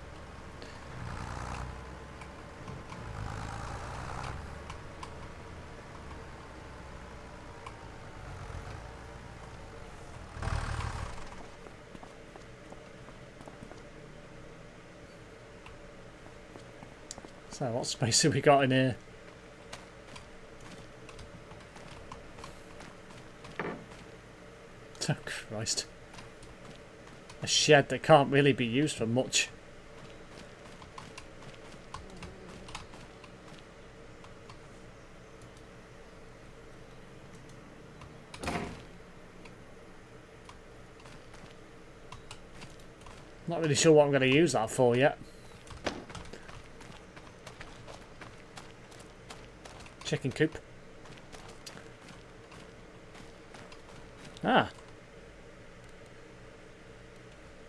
So what space have we got in here? Oh Christ. A shed that can't really be used for much. Not really sure what I'm going to use that for yet. Chicken coop. Ah.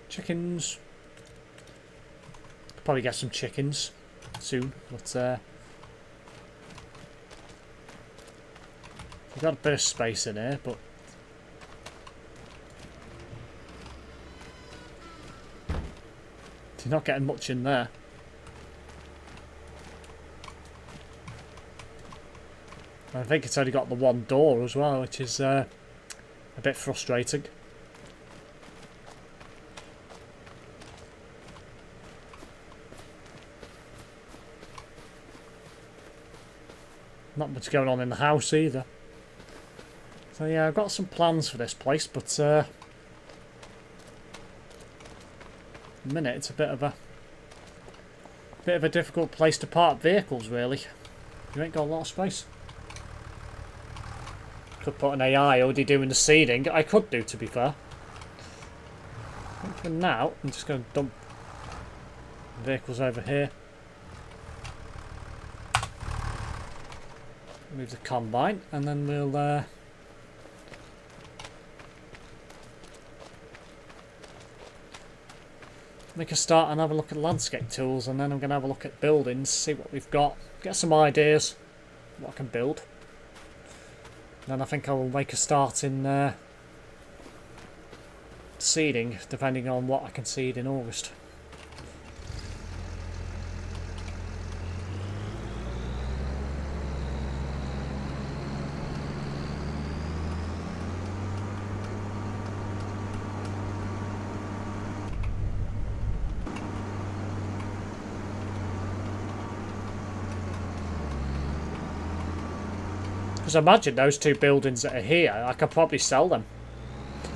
Chickens. Could probably get some chickens soon, but we've got a bit of space in here, but you're not getting much in there. I think it's only got the one door as well, which is a bit frustrating. Not much going on in the house either. So yeah, I've got some plans for this place, but at the minute it's a bit of a difficult place to park vehicles, really. You ain't got a lot of space. Could put an AI already doing the seeding. I could do, to be fair. But for now, I'm just going to dump vehicles over here. Move the combine, and then we'll make a start and have a look at landscape tools, and then I'm going to have a look at buildings, see what we've got, get some ideas what I can build. And then I think I will make a start in seeding, depending on what I can seed in August. Because imagine those two buildings that are here, I could probably sell them.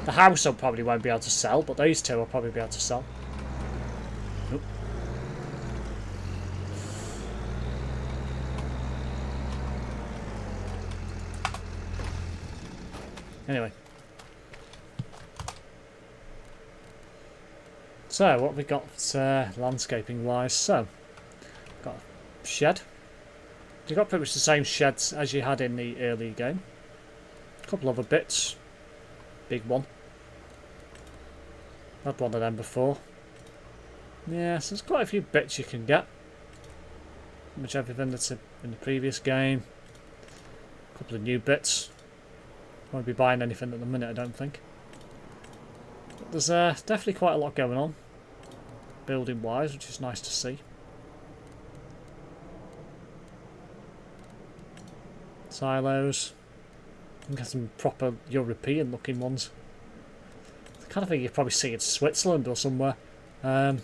The house I probably won't be able to sell, but these two I'll probably be able to sell. Oop. Anyway. So, what have we got landscaping wise? So, got a shed. You've got pretty much the same sheds as you had in the earlier game. A couple other bits. Big one. Had one of them before. Yeah, so there's quite a few bits you can get. Pretty much everything that's in the previous game. A couple of new bits. Won't be buying anything at the minute, I don't think. But there's definitely quite a lot going on. Building wise, which is nice to see. Silos. You can get some proper European looking ones. The kind of thing you probably see in Switzerland or somewhere. Bale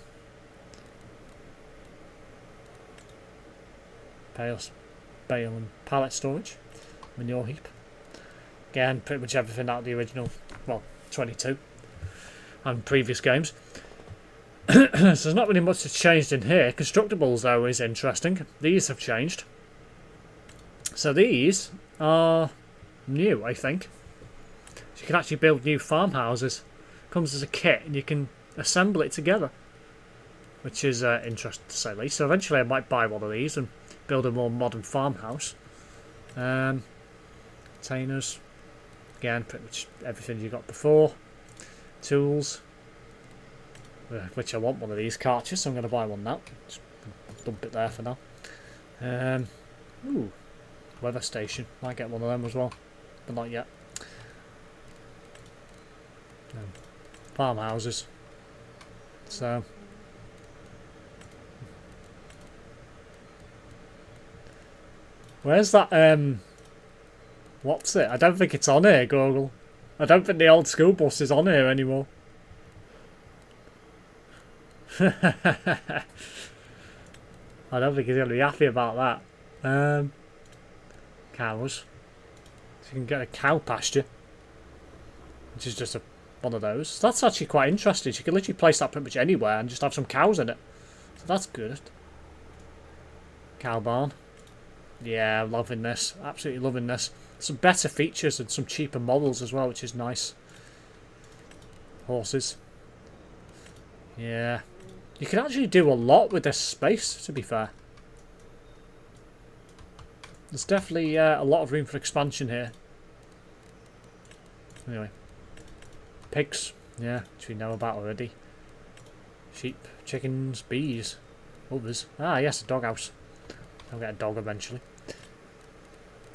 and pallet storage. Manure heap. Again, pretty much everything out of the original, well, 22 and previous games. So there's not really much that's changed in here. Constructables, though, is interesting. These have changed. So these are new, I think. So you can actually build new farmhouses. Comes as a kit and you can assemble it together. Which is interesting to say the least. So eventually I might buy one of these and build a more modern farmhouse. Containers. Again, pretty much everything you got before. Tools. Which I want one of these cartridges, so I'm going to buy one now. Just dump it there for now. Ooh. Weather station. Might get one of them as well, but not yet. Farmhouses. So. Where's that, what's it? I don't think it's on here, Google. I don't think the old school bus is on here anymore. I don't think he's going to be happy about that. Cows. So you can get a cow pasture. Which is just one of those. That's actually quite interesting. You can literally place that pretty much anywhere and just have some cows in it. So that's good. Cow barn. Yeah, I'm loving this. Absolutely loving this. Some better features and some cheaper models as well, which is nice. Horses. Yeah. You can actually do a lot with this space, to be fair. There's definitely a lot of room for expansion here. Anyway. Pigs. Yeah, which we know about already. Sheep, chickens, bees. Others. Ah, yes, a doghouse. I'll get a dog eventually.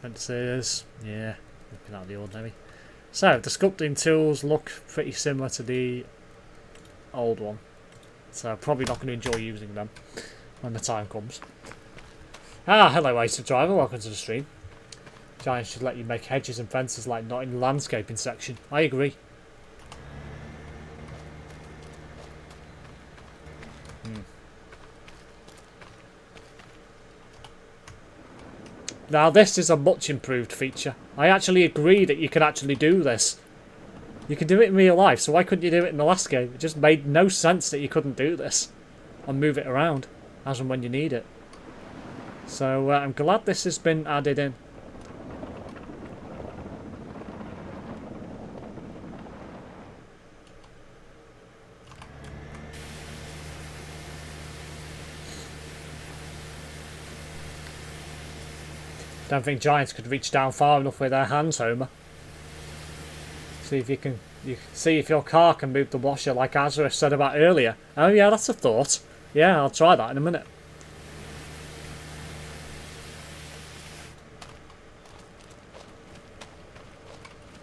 Fences. Yeah, looking out of the ordinary. So, the sculpting tools look pretty similar to the old one. So, I'm probably not going to enjoy using them when the time comes. Ah, hello, Ace Driver. Welcome to the stream. Giants should let you make hedges and fences, like not in the landscaping section. I agree. Now this is a much improved feature. I actually agree that you can actually do this. You can do it in real life, so why couldn't you do it in the last game? It just made no sense that you couldn't do this and move it around as and when you need it. So I'm glad this has been added in. Don't think Giants could reach down far enough with their hands, Homer. See if you can see if your car can move the washer like Azareth said about earlier. Oh yeah, that's a thought. Yeah, I'll try that in a minute.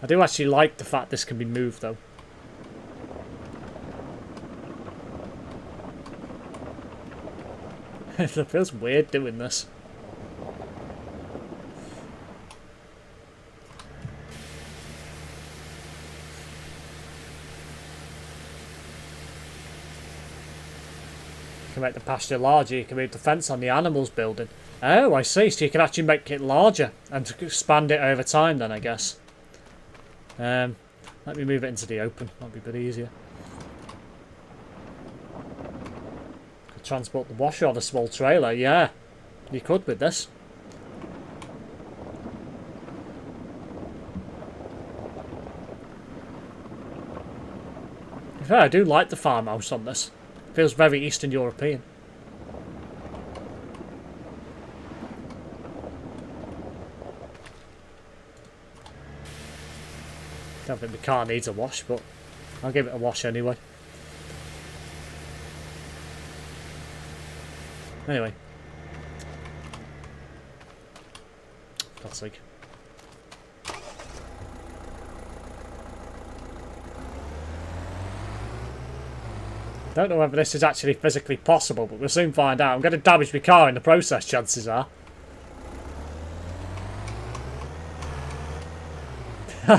I do actually like the fact this can be moved though. It feels weird doing this. You can make the pasture larger, you can move the fence on the animals building. Oh, I see, so you can actually make it larger and expand it over time then, I guess. Let me move it into the open, that'll be a bit easier. Could transport the washer on a small trailer, yeah. You could with this. In fact, I do like the farmhouse on this. Feels very Eastern European. Don't think the car needs a wash, but I'll give it a wash anyway. Anyway. For God's sake. Don't know whether this is actually physically possible, but we'll soon find out. I'm going to damage my car in the process, chances are.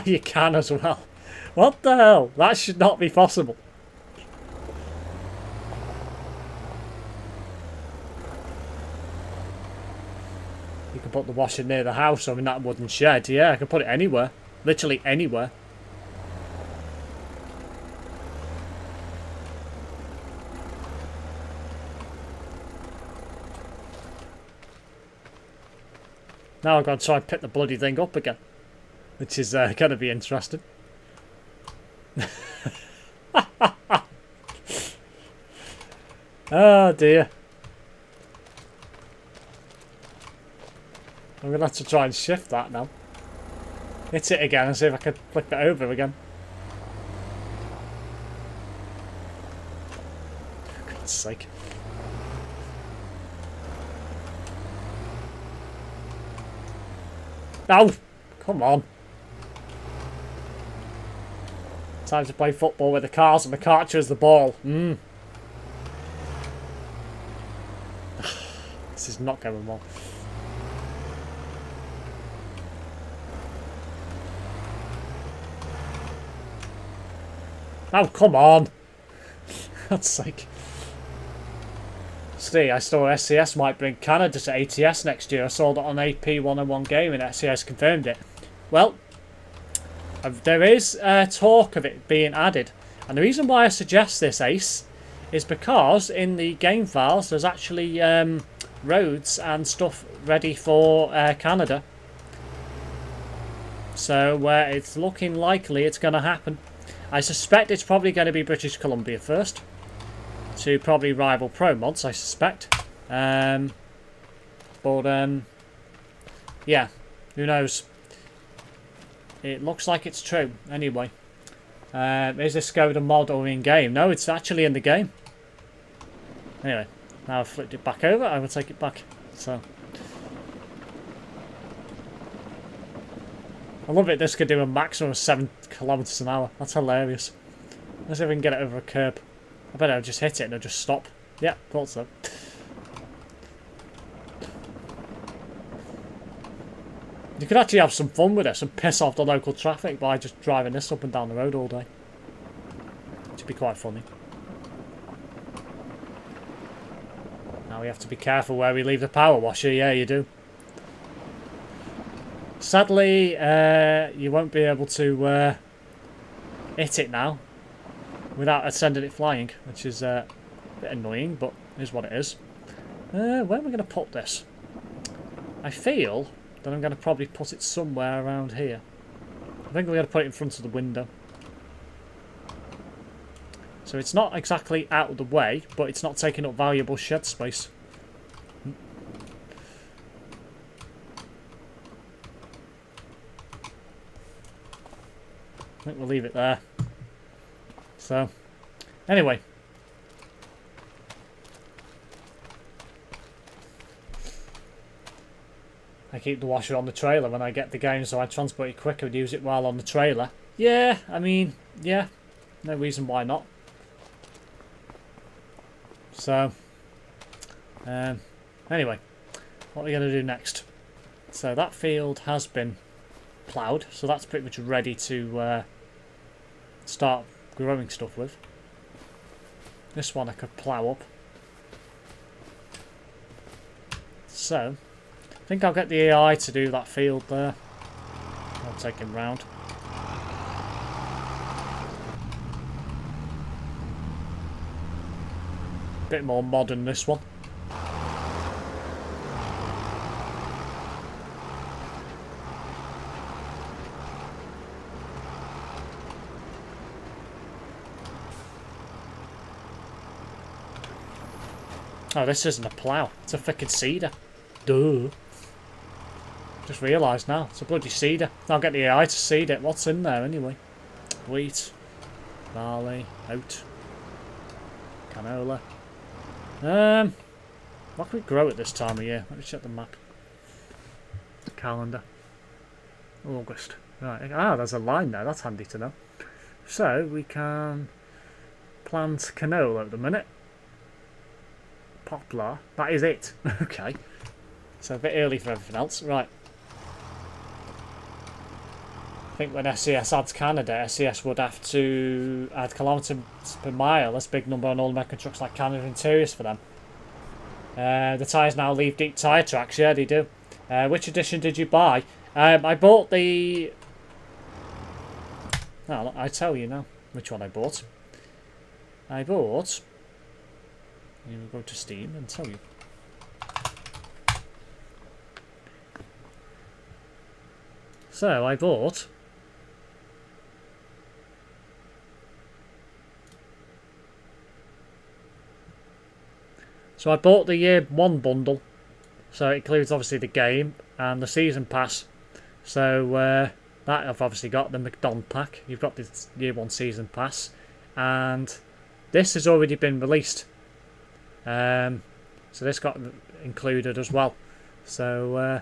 You can as well. What the hell? That should not be possible. You can put the washer near the house or in that wooden shed. Yeah, I can put it anywhere. Literally anywhere. Now I've got to try and pick the bloody thing up again. Which is going to be interesting. Oh dear. I'm going to have to try and shift that now. Hit it again and see if I can flip it over again. For God's sake. No! Come on. Time to play football with the cars and the cart chose the ball. This is not going well. Oh, come on. For God's sake. See, I saw SCS might bring Canada to ATS next year. I saw that on AP 101 Game and SCS confirmed it. Well, there is talk of it being added. And the reason why I suggest this, Ace, is because in the game files there's actually roads and stuff ready for Canada. So it's looking likely it's going to happen. I suspect it's probably going to be British Columbia first. To probably rival Pro Mods, I suspect. Yeah, who knows? It looks like it's true. Anyway, is this Skoda mod or in game? No, it's actually in the game. Anyway, now I've flipped it back over. I will take it back. So I love it. This could do a maximum of 7 kilometers an hour. That's hilarious. Let's see if we can get it over a curb. I bet I'll just hit it and it'll just stop. Yeah, thought so. You could actually have some fun with this and piss off the local traffic by just driving this up and down the road all day. Which would be quite funny. Now we have to be careful where we leave the power washer. Yeah, you do. Sadly, you won't be able to hit it now without sending it flying, which is a bit annoying, but is what it is. Where am I going to put this? I feel that I'm going to probably put it somewhere around here. I think we're going to put it in front of the window. So it's not exactly out of the way, but it's not taking up valuable shed space. I think we'll leave it there. So, anyway. I keep the washer on the trailer when I get the game, so I transport it quicker and use it while on the trailer. Yeah, I mean, yeah. No reason why not. So, anyway, what are we going to do next? So that field has been ploughed, so that's pretty much ready to start growing stuff with. This one I could plough up. So, I think I'll get the AI to do that field there. I'll take him round. Bit more modern, this one. Oh, this isn't a plough. It's a frickin' seeder. Duh. Just realised now. It's a bloody seeder. I'll get the AI to seed it. What's in there anyway? Wheat. Barley. Oat. Canola. What can we grow at this time of year? Let me check the map. Calendar. August. Right. Ah, there's a line there. That's handy to know. So, we can plant canola at the minute. Poplar. That is it. Okay. So a bit early for everything else. Right. I think when SES adds Canada, SES would have to add kilometres per mile. That's a big number on all American trucks like Canada Interiors for them. The tyres now leave deep tyre tracks. Yeah, they do. Which edition did you buy? I bought the... Oh, I tell you now which one I bought. I bought... You will go to Steam and tell you. So I bought the year 1 bundle, so it includes obviously the game and the season pass. So that I've obviously got the McDonald pack. You've got the year 1 season pass, and this has already been released. So this got included as well. So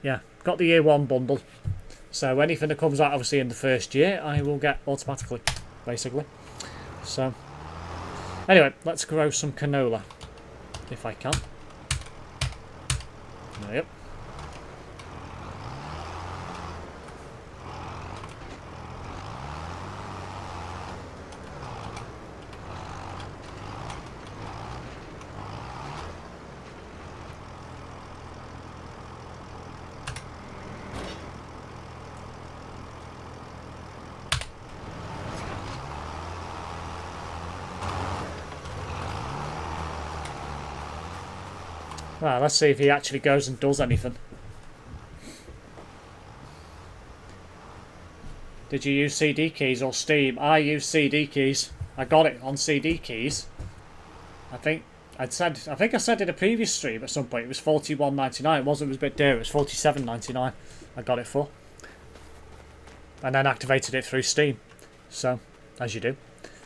yeah, got the year 1 bundle. So anything that comes out obviously in the first year, I will get automatically, basically. So anyway, let's grow some canola, if I can. Yep. Well, let's see if he actually goes and does anything. Did you use CD keys or Steam? I use CD keys. I got it on CD keys. I think I said in a previous stream at some point it was $41.99. It wasn't. It was a bit dear. It was $47.99. I got it for, and then activated it through Steam. So, as you do.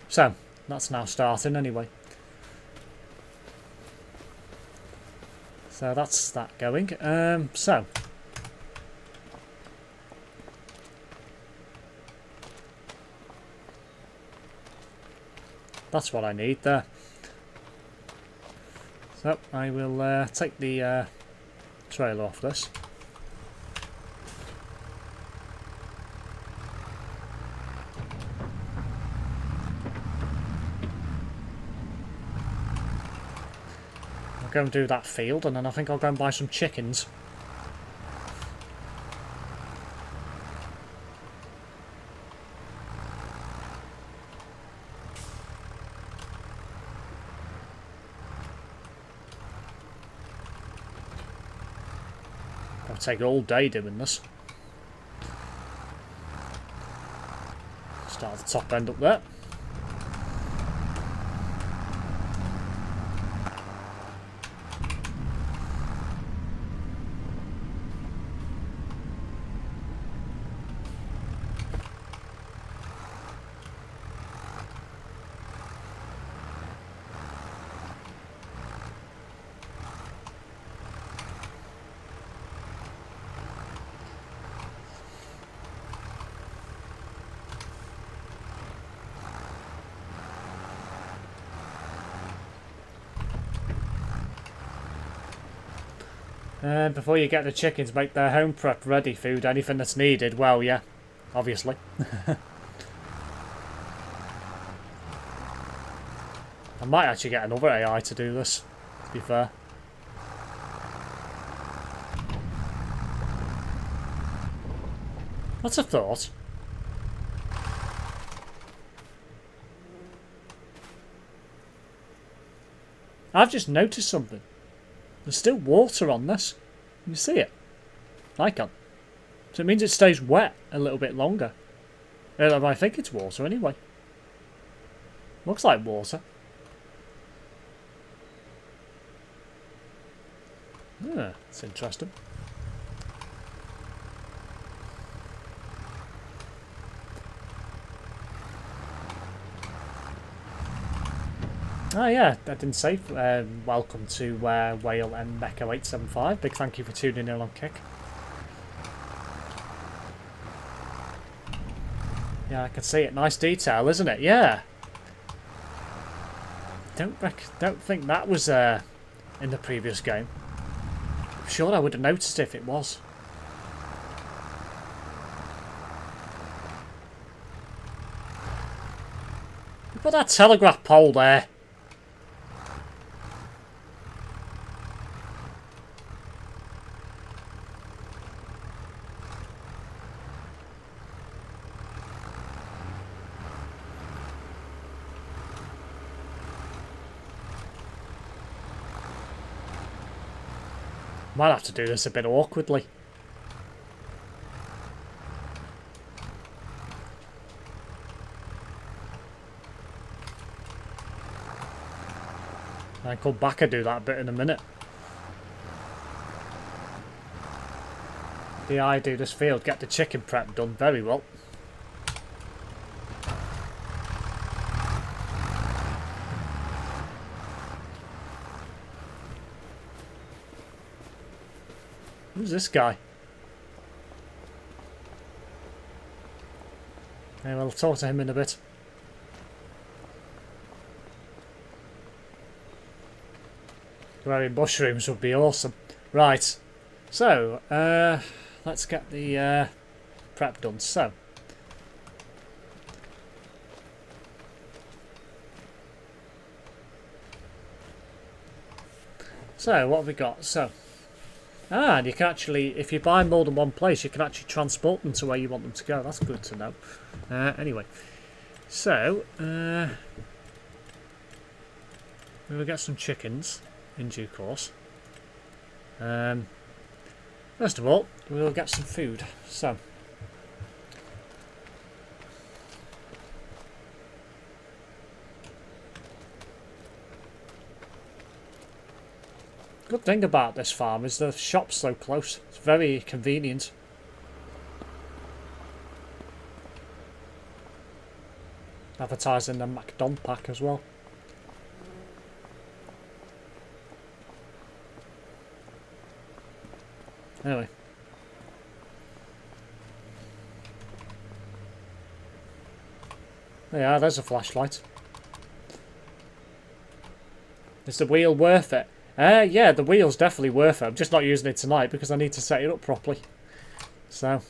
So that's now starting anyway. So that's that going. So that's what I need there. So I will take the trailer off this. go and do that field, and then I think I'll go and buy some chickens. I'll take all day doing this. Start at the top end up there. And before you get the chickens, make their home prep ready food, anything that's needed. Well, yeah, obviously. I might actually get another AI to do this, to be fair. That's a thought. I've just noticed something. There's still water on this. Can you see it? I can. So it means it stays wet a little bit longer. I think it's water anyway. Looks like water. Ah, that's interesting. Oh yeah, I didn't say welcome to Whale and Mecha 875. Big thank you for tuning in on Kick. Yeah, I can see it. Nice detail, isn't it? Yeah. Don't think that was in the previous game. I'm sure I would have noticed if it was. Put that telegraph pole there. Might have to do this a bit awkwardly. I come back and do that bit in a minute. The I do this field, get the chicken prep done very well. Who's this guy? Yeah, we'll talk to him in a bit. Growing mushrooms would be awesome. Right, so let's get the prep done. So what have we got? And you can actually, if you buy more than one place, you can actually transport them to where you want them to go. That's good to know. Anyway, so we will get some chickens in due course. First of all, we will get some food. So good thing about this farm is the shop's so close. It's very convenient. Advertising the McDon pack as well. Anyway. Yeah, there's a flashlight. Is the wheel worth it? Yeah, the wheel's definitely worth it. I'm just not using it tonight because I need to set it up properly. So,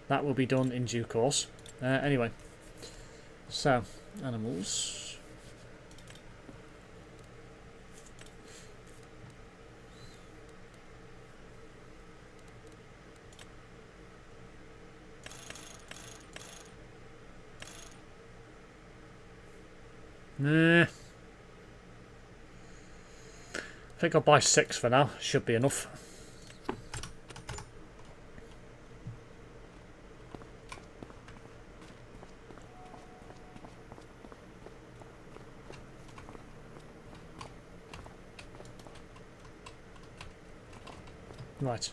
that will be done in due course. Anyway. So, animals. Nah. I think I'll buy 6 for now. Should be enough. Right.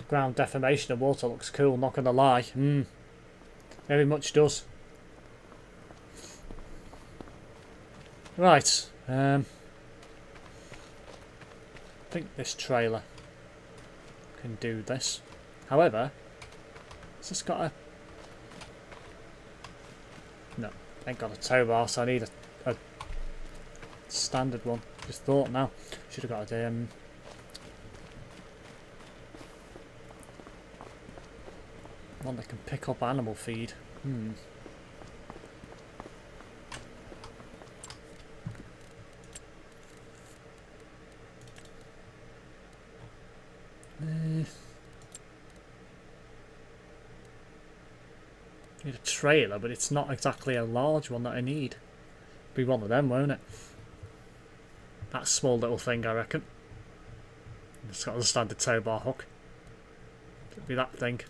Ground deformation of water looks cool, not gonna lie. Very much does. Right. I think this trailer can do this. However, it's just got a... No, ain't got a tow bar, so I need a standard one. Just thought now. Should have got a one that can pick up animal feed. Need a trailer, but it's not exactly a large one that I need. Be one of them, won't it? That small little thing, I reckon. It's got a standard tow bar hook. It'll be that thing.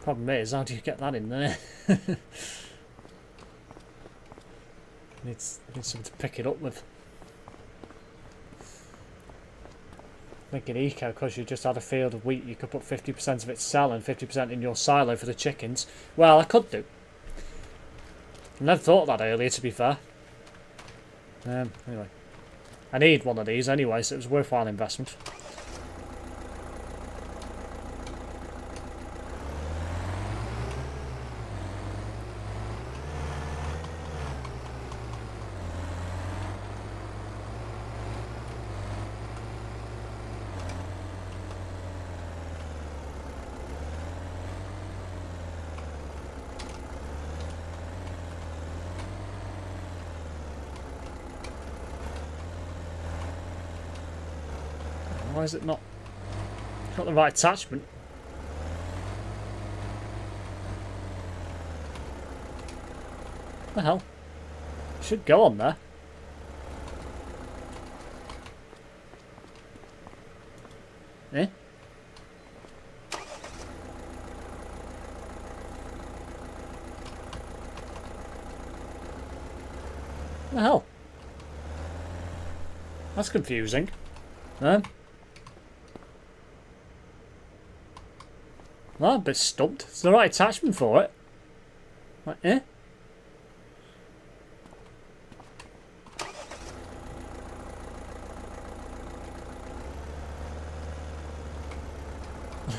Problem is, how do you get that in there? Needs something to pick it up with. Thinking eco, because you just had a field of wheat, you could put 50% of it selling, 50% in your silo for the chickens. Well, I could do. I never thought of that earlier, to be fair. Anyway. I need one of these anyway, so it was a worthwhile investment. Why is it not? It's not the right attachment. What the hell? It should go on there. Eh? What the hell? That's confusing. Well, I'm a bit stumped. It's the right attachment for it. Like, eh?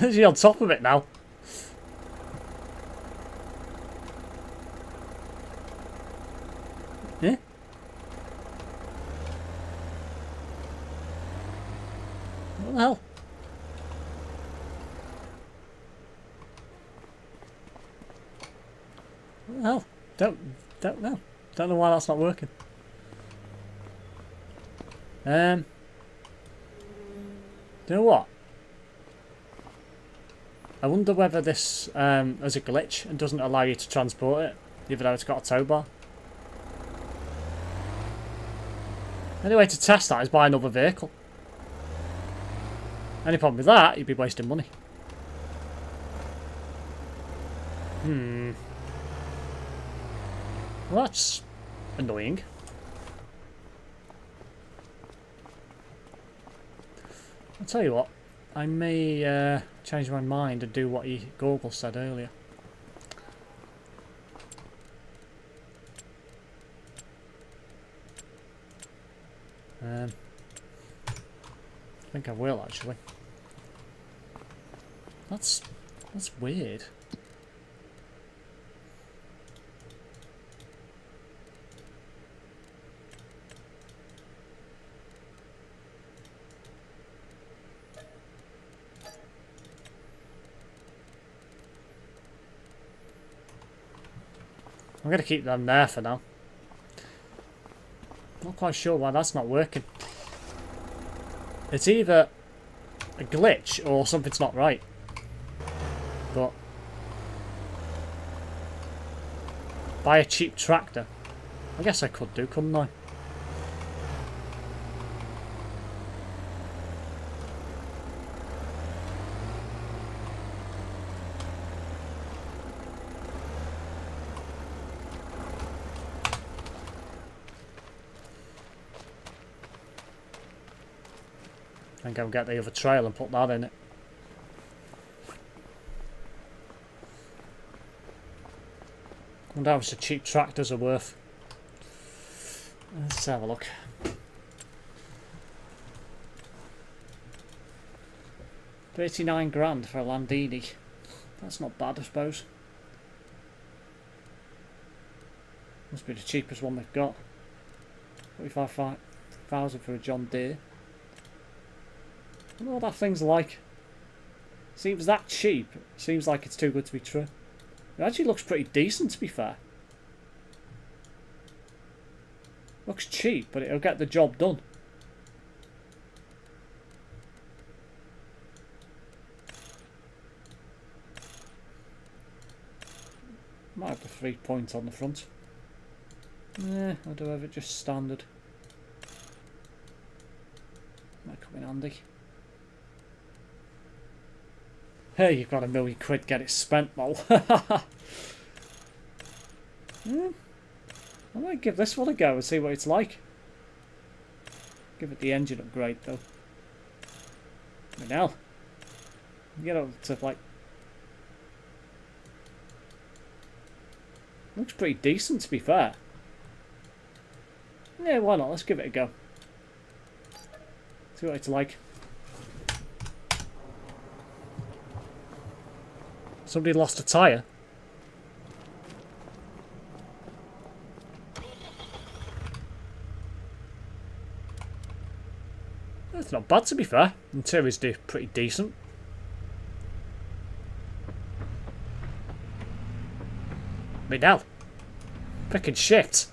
Is he on top of it now? Eh? What the hell? What the hell? Don't know. Don't know why that's not working. Do you know what? I wonder whether this is a glitch and doesn't allow you to transport it, even though it's got a tow bar. The only way to test that is buy another vehicle. Any problem with that, you'd be wasting money. Well, that's annoying. I'll tell you what, I may change my mind and do what Google said earlier. I think I will actually. That's weird. I'm going to keep them there for now. Not quite sure why that's not working. It's either a glitch or something's not right. But buy a cheap tractor. I guess I could do, couldn't I? And go get the other trail and put that in it. I wonder how much the cheap tractors are worth. Let's have a look. $39 grand for a Landini. That's not bad, I suppose. Must be the cheapest one they've got. 45,000 for a John Deere. I don't know what that thing's like. Seems that cheap. Seems like it's too good to be true. It actually looks pretty decent, to be fair. Looks cheap, but it'll get the job done. Might have the 3 points on the front. I do have it just standard. Might come in handy. Hey, you've got £1 million, get it spent, lol. I might give this one a go and see what it's like. Give it the engine upgrade, though. I mean, hell. Get up to, like... Looks pretty decent, to be fair. Yeah, why not? Let's give it a go. See what it's like. Somebody lost a tyre. That's not bad, to be fair. Interior's pretty decent. I mean, hell. Picking shit.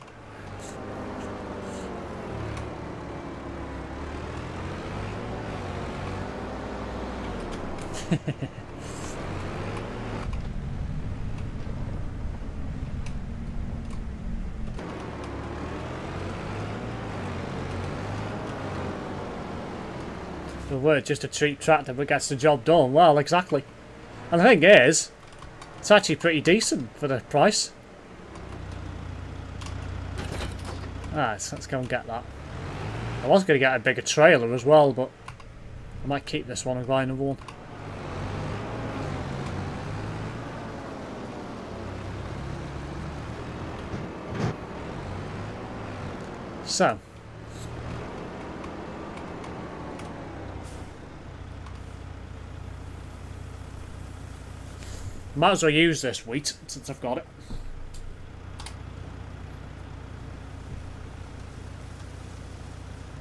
The word just a cheap tractor but gets the job done. Well, exactly. And the thing is, it's actually pretty decent for the price. Alright, so let's go and get that. I was going to get a bigger trailer as well, but I might keep this one and buy another one. So. Might as well use this wheat since I've got it.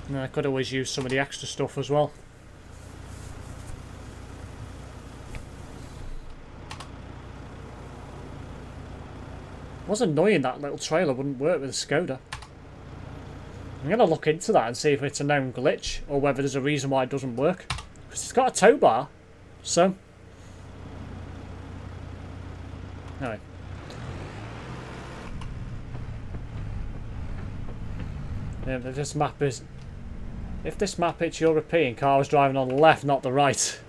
And I could always use some of the extra stuff as well. It was annoying that little trailer wouldn't work with the Skoda. I'm going to look into that and see if it's a known glitch or whether there's a reason why it doesn't work. Because it's got a tow bar, so... Anyway. Yeah, if this map hits European, car was driving on the left, not the right.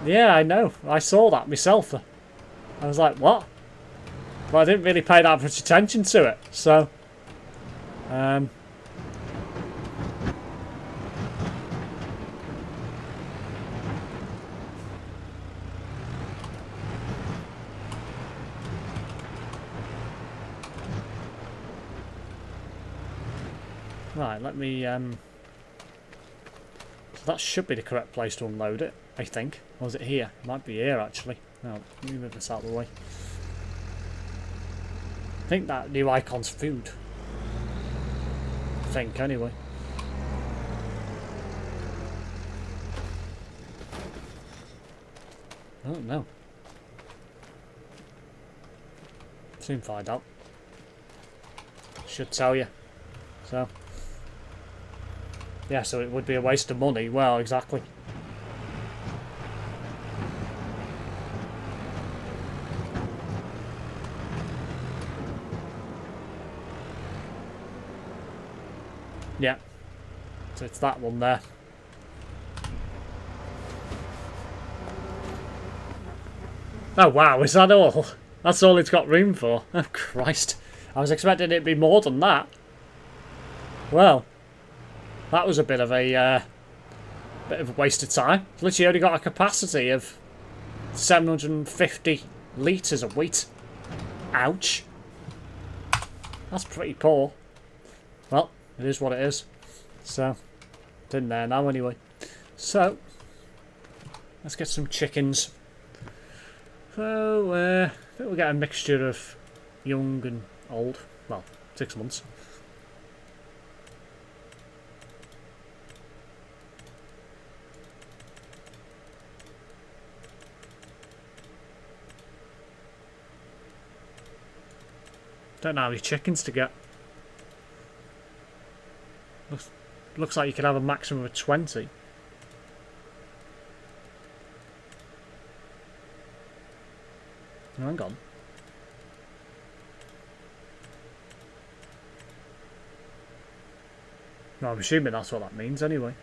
Yeah, I know. I saw that myself. I was like, what? But I didn't really pay that much attention to it, so... Right, let me, So that should be the correct place to unload it, I think. Or is it here? It might be here, actually. No, let me move this out of the way. I think that new icon's food. I think, anyway. I don't know. Soon find out. Should tell you. So. Yeah, so it would be a waste of money. Well, exactly. Yeah. So it's that one there. Oh wow, is that all? That's all it's got room for. Oh Christ. I was expecting it to be more than that. Well, that was a bit of a waste of time. It's literally only got a capacity of 750 litres of wheat. Ouch. That's pretty poor. Well, it is what it is. So, it's in there now anyway. So, let's get some chickens. So, I think we'll get a mixture of young and old. Well, 6 months. Don't know how many chickens to get. Looks like you could have a maximum of 20. Hang on. No, I'm assuming that's what that means anyway.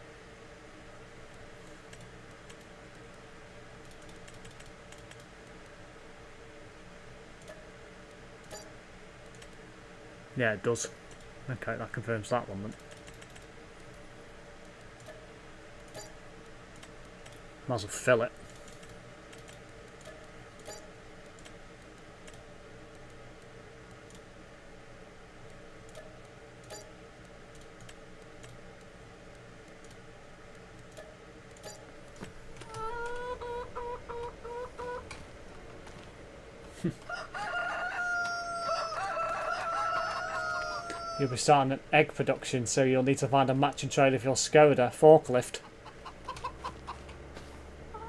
Yeah, it does. Okay, that confirms that one then. Might as well fill it. You'll be starting an egg production, so you'll need to find a matching trailer for your Skoda forklift.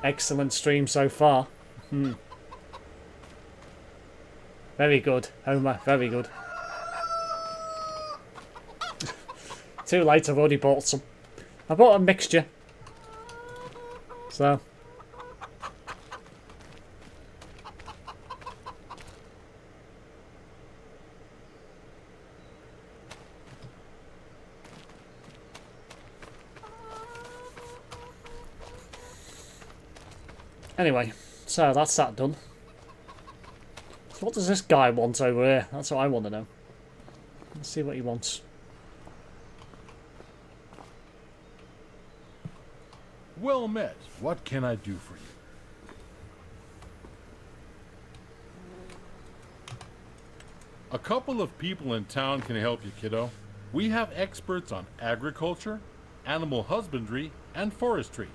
Excellent stream so far. Very good, Homer, very good. Too late, I've already bought some. I bought a mixture. So. Anyway, so that's that done. So what does this guy want over here? That's what I want to know. Let's see what he wants. Well met. What can I do for you? A couple of people in town can help you, kiddo. We have experts on agriculture, animal husbandry, and forestry.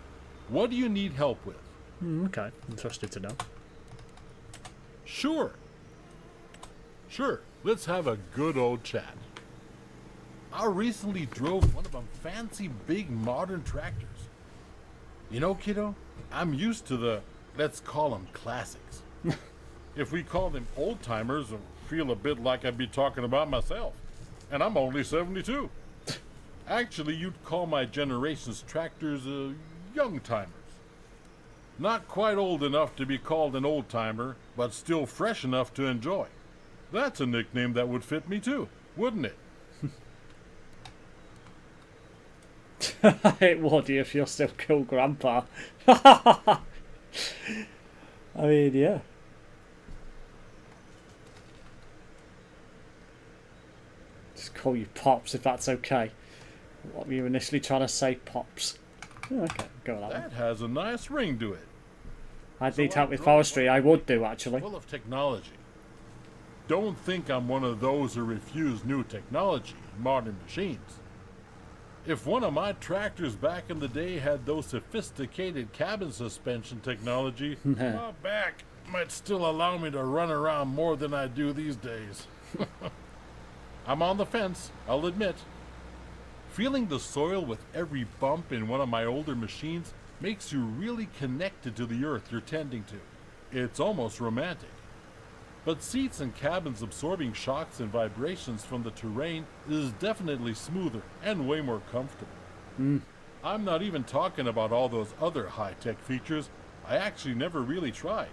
What do you need help with? Okay, interested to know. Sure. Let's have a good old chat. I recently drove one of them fancy big modern tractors. You know, kiddo, I'm used to the, let's call them classics. If we call them old timers, I feel a bit like I'd be talking about myself. And I'm only 72. Actually, you'd call my generation's tractors young timers. Not quite old enough to be called an old timer, but still fresh enough to enjoy. That's a nickname that would fit me too, wouldn't it? It would if you're still cool, Grandpa. I mean, yeah. Just call you Pops if that's okay. What were you initially trying to say, Pops? Oh, okay, go with that one. That has a nice ring to it. I'd need help with forestry, I would do actually. Full of technology. Don't think I'm one of those who refuse new technology, modern machines. If one of my tractors back in the day had those sophisticated cabin suspension technology, my back might still allow me to run around more than I do these days. I'm on the fence, I'll admit. Feeling the soil with every bump in one of my older machines makes you really connected to the earth you're tending to. It's almost romantic. But seats and cabins absorbing shocks and vibrations from the terrain is definitely smoother and way more comfortable. I'm not even talking about all those other high-tech features I actually never really tried.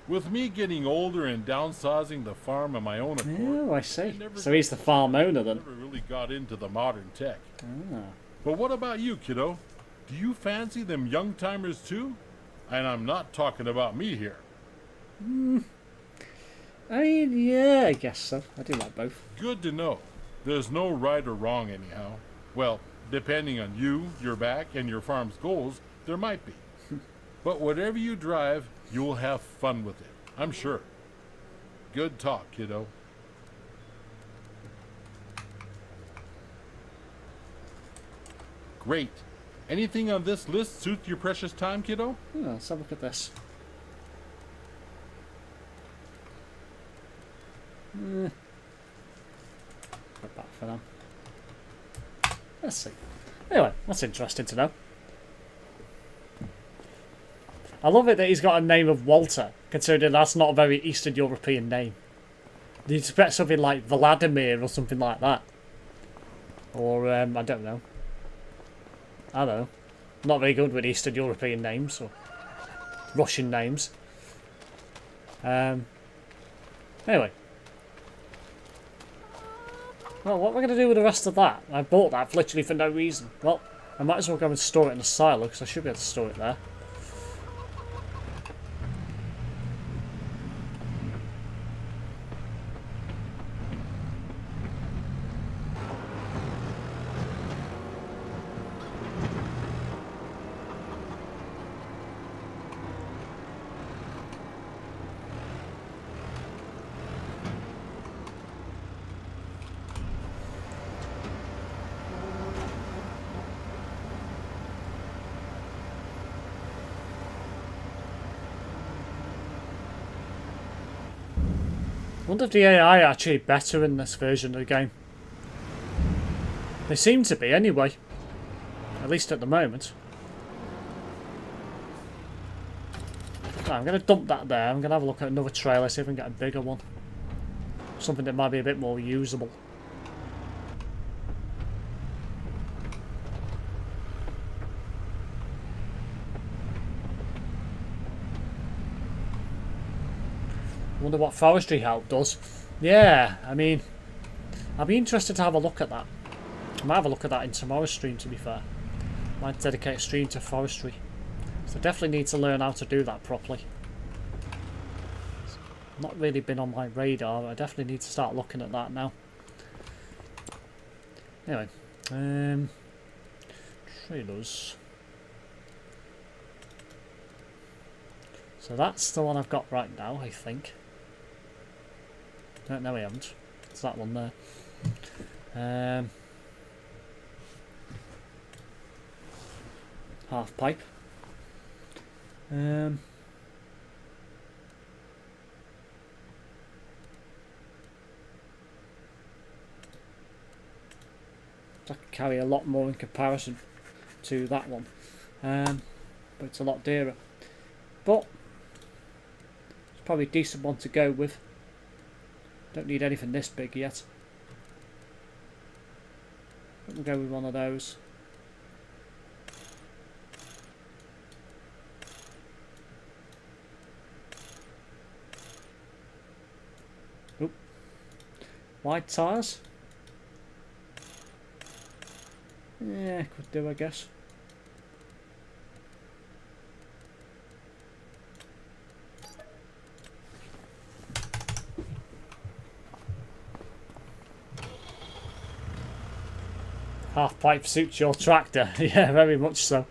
With me getting older and downsizing the farm on my own accord, Oh, I see. So he's the farm owner then. never really got into the modern tech. Ah. But what about you, kiddo? Do you fancy them young timers too? And I'm not talking about me here. I mean, yeah, I guess so. I do like both. Good to know. There's no right or wrong anyhow. Well, depending on you, your back, and your farm's goals, there might be. But whatever you drive, you'll have fun with it, I'm sure. Good talk, kiddo. Great. Anything on this list suit your precious time, kiddo? Oh, let's have a look at this. Put that for now. Let's see. Anyway, that's interesting to know. I love it that he's got a name of Walter, considering that's not a very Eastern European name. You'd expect something like Vladimir or something like that. Or, I don't know. I don't know. Not very good with Eastern European names or Russian names. Anyway. Well, what am I going to do with the rest of that? I bought that literally for no reason. Well, I might as well go and store it in a silo because I should be able to store it there. I wonder if the AI are actually better in this version of the game. They seem to be anyway. At least at the moment. Right, I'm going to dump that there. I'm going to have a look at another trailer, see if I can get a bigger one. Something that might be a bit more usable. Wonder what forestry help does. Yeah, I mean, I'll be interested to have a look at that. I might have a look at that in tomorrow's stream, to be fair. Might dedicate a stream to forestry. So I definitely need to learn how to do that properly. It's not really been on my radar. I definitely need to start looking at that now. Anyway, trailers. So that's the one I've got right now, I think. No, we haven't. It's that one there. Half pipe. I can carry a lot more in comparison to that one, but it's a lot dearer. But it's probably a decent one to go with. Don't need anything this big yet. We'll go with one of those. Oop. Wide tyres? Yeah, could do, I guess. Half pipe suits your tractor. Yeah, very much so.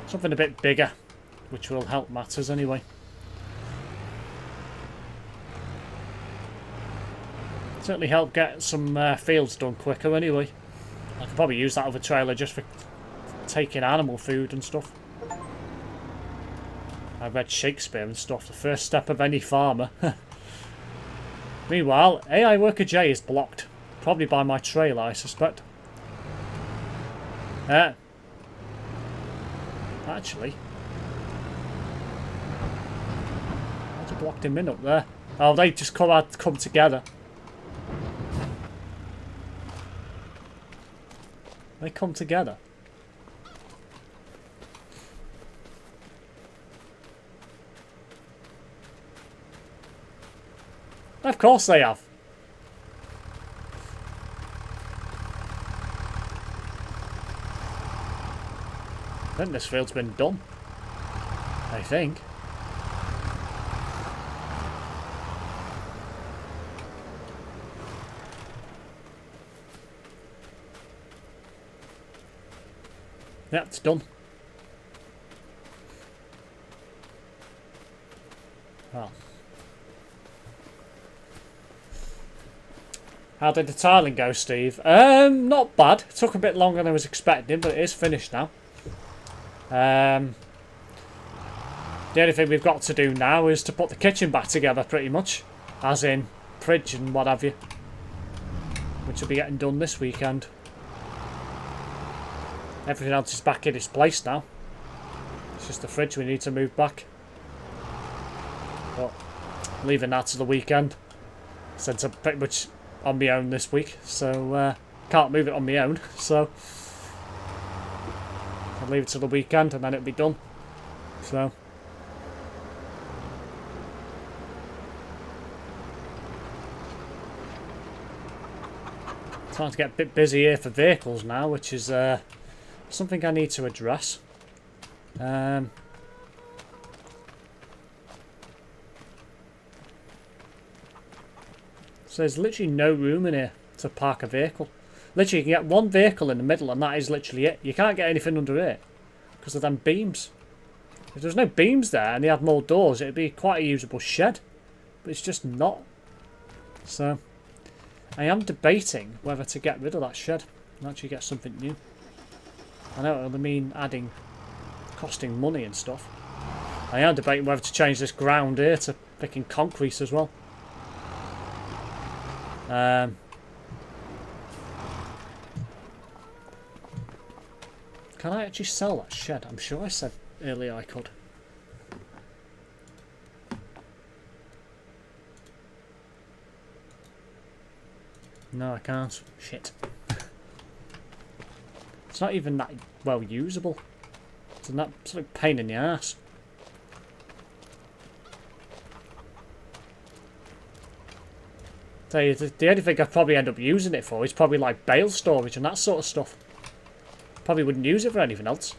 Something a bit bigger, which will help matters anyway. Certainly help get some fields done quicker anyway. I could probably use that other trailer just for taking animal food and stuff. I read Shakespeare and stuff. The first step of any farmer. Meanwhile, AI Worker J is blocked. Probably by my trailer, I suspect. Actually. I just blocked him in up there. Oh, they just come together. They come together. Of course they have. I think this field's been done. I think. Yeah, it's done. Well. How did the tiling go, Steve? Not bad. It took a bit longer than I was expecting, but it is finished now. The only thing we've got to do now is to put the kitchen back together, pretty much. As in, fridge and what have you. Which will be getting done this weekend. Everything else is back in its place now. It's just the fridge we need to move back. But leaving that to the weekend. Since I'm pretty much on my own this week. So, can't move it on my own. So, I'll leave it to the weekend and then it'll be done. So. Starting to get a bit busy here for vehicles now, which is something I need to address. So there's literally no room in here to park a vehicle. Literally, you can get one vehicle in the middle and that is literally it. You can't get anything under it because of them beams. If there was no beams there and they had more doors, it'd be quite a usable shed. But it's just not. So, I am debating whether to get rid of that shed and actually get something new. I know it'll mean costing money and stuff. I am debating whether to change this ground here to picking concrete as well. Can I actually sell that shed? I'm sure I said earlier I could. No, I can't. Shit. It's not even that well usable. It's an absolute pain in the ass. Tell you, the only thing I'd probably end up using it for is probably like bale storage and that sort of stuff. Probably wouldn't use it for anything else.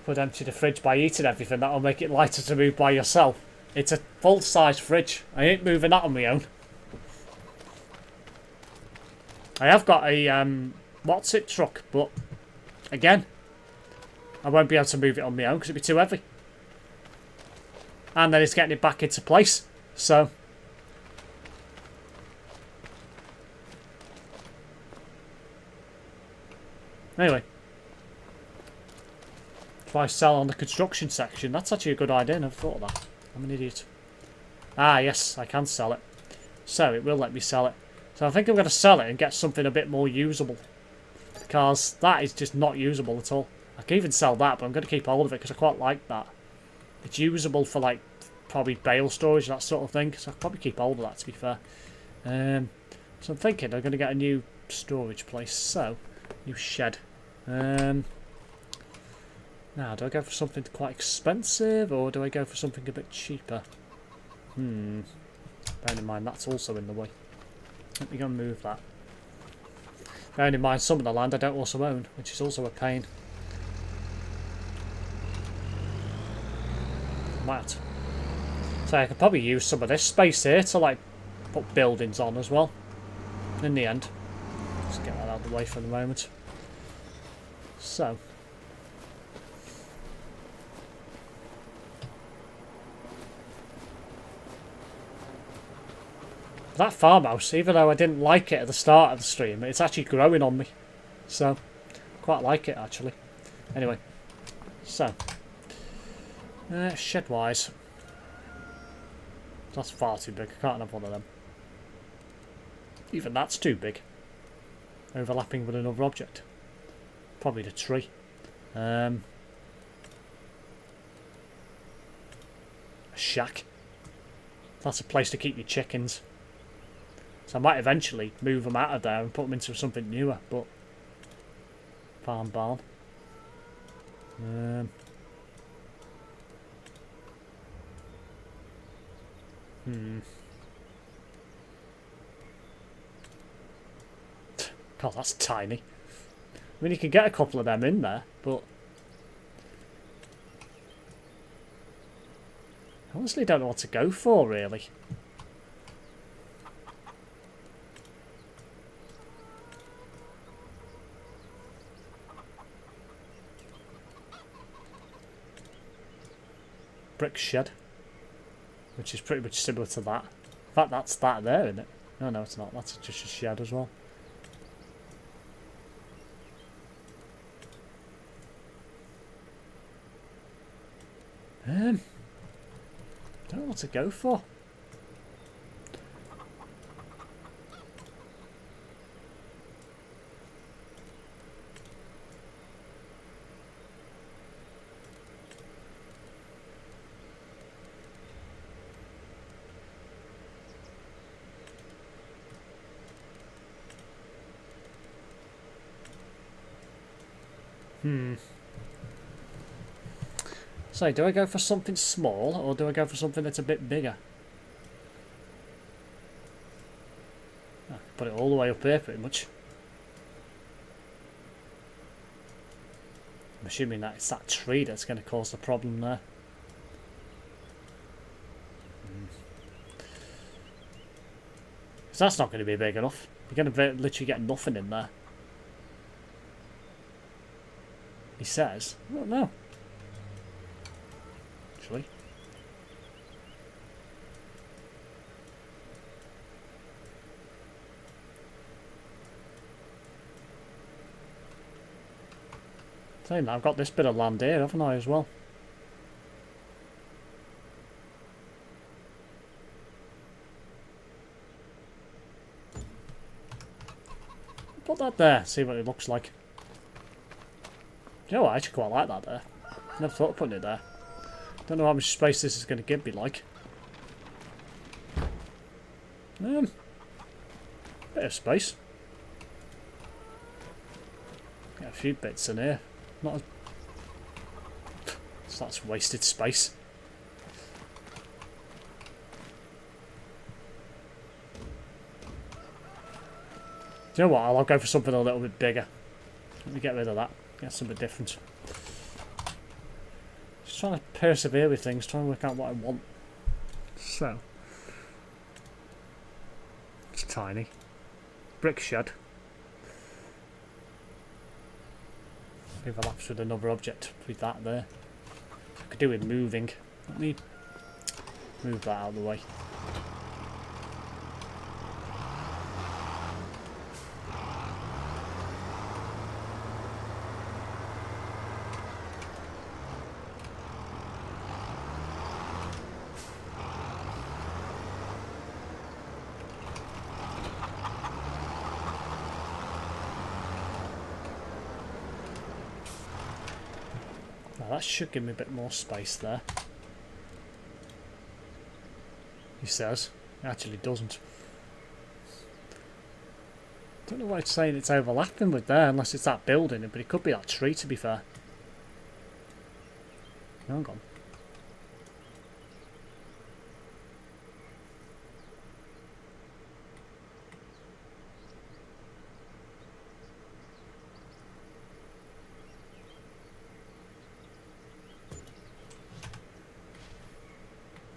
Would empty the fridge by eating everything. That'll make it lighter to move by yourself. It's a full-size fridge. I ain't moving that on my own. I have got a what's it truck, but again, I won't be able to move it on my own because it'd be too heavy. And then it's getting it back into place. So anyway. If I sell on the construction section, that's actually a good idea. I never thought of that. I'm an idiot. Ah, yes, I can sell it. So, it will let me sell it. So, I think I'm going to sell it and get something a bit more usable. Because that is just not usable at all. I can even sell that, but I'm going to keep hold of it because I quite like that. It's usable for, like, probably bale storage, that sort of thing. So, I'll probably keep hold of that, to be fair. So, I'm thinking I'm going to get a new storage place. So, new shed. Now, do I go for something quite expensive, or do I go for something a bit cheaper? Bearing in mind, that's also in the way. Let me go and move that. Bearing in mind, some of the land I don't also own, which is also a pain. Might. So I could probably use some of this space here to, like, put buildings on as well. In the end. Let's get that out of the way for the moment. So. That farmhouse, even though I didn't like it at the start of the stream, it's actually growing on me. So, quite like it actually. Anyway, so shed-wise, that's far too big. I can't have one of them. Even that's too big. Overlapping with another object. Probably the tree. A shack. That's a place to keep your chickens. So I might eventually move them out of there and put them into something newer, but farm barn. God, that's tiny. I mean, you can get a couple of them in there, but I honestly don't know what to go for, really. Brick shed, which is pretty much similar to that. In fact, that's that there, isn't it? No, no, it's not. That's just a shed as well. Don't know what to go for. So, do I go for something small, or do I go for something that's a bit bigger? I can put it all the way up here, pretty much. I'm assuming that it's that tree that's going to cause the problem there. So that's not going to be big enough. You're going to literally get nothing in there. He says. I don't know. Actually. Saying that, I've got this bit of land here, haven't I, as well? Put that there, see what it looks like. You know what, I actually quite like that there. Never thought of putting it there. Don't know how much space this is going to give me, like. Bit of space. Get a few bits in here. Not as... So that's wasted space. Do you know what? I'll go for something a little bit bigger. Let me get rid of that. Get something different. Just trying to persevere with things, trying to work out what I want. So. It's tiny. Brick shed. Overlaps with another object with that there. I could do with moving. Let me move that out of the way. That should give me a bit more space there. He says. It actually doesn't. Don't know why it's saying it's overlapping with there, unless it's that building, but it could be that tree, to be fair. Hang on.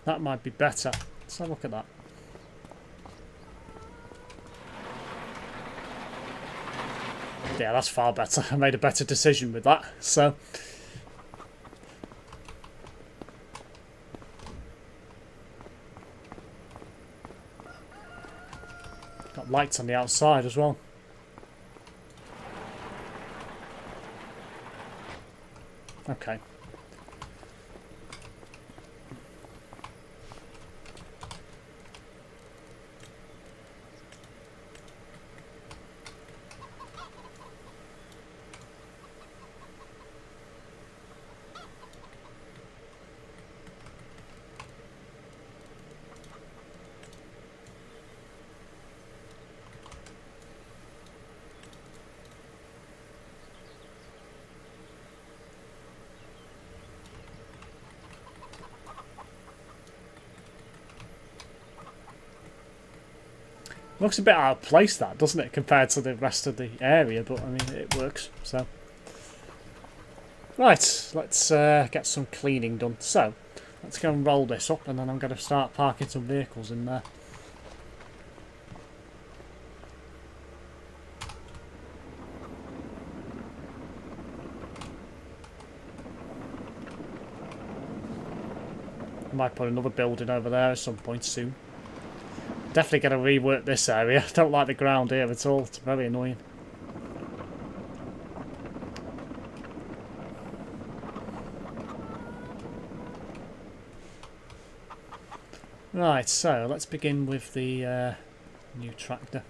That might be better. Let's have a look at that. Yeah, that's far better. I made a better decision with that. So, lights on the outside as well. Okay. Looks a bit out of place, that, doesn't it, compared to the rest of the area, but I mean, it works, so. Right, let's get some cleaning done. So, let's go and roll this up, and then I'm going to start parking some vehicles in there. I might put another building over there at some point soon. Definitely going to rework this area. I don't like the ground here at all. It's very annoying. Right, so let's begin with the new tractor.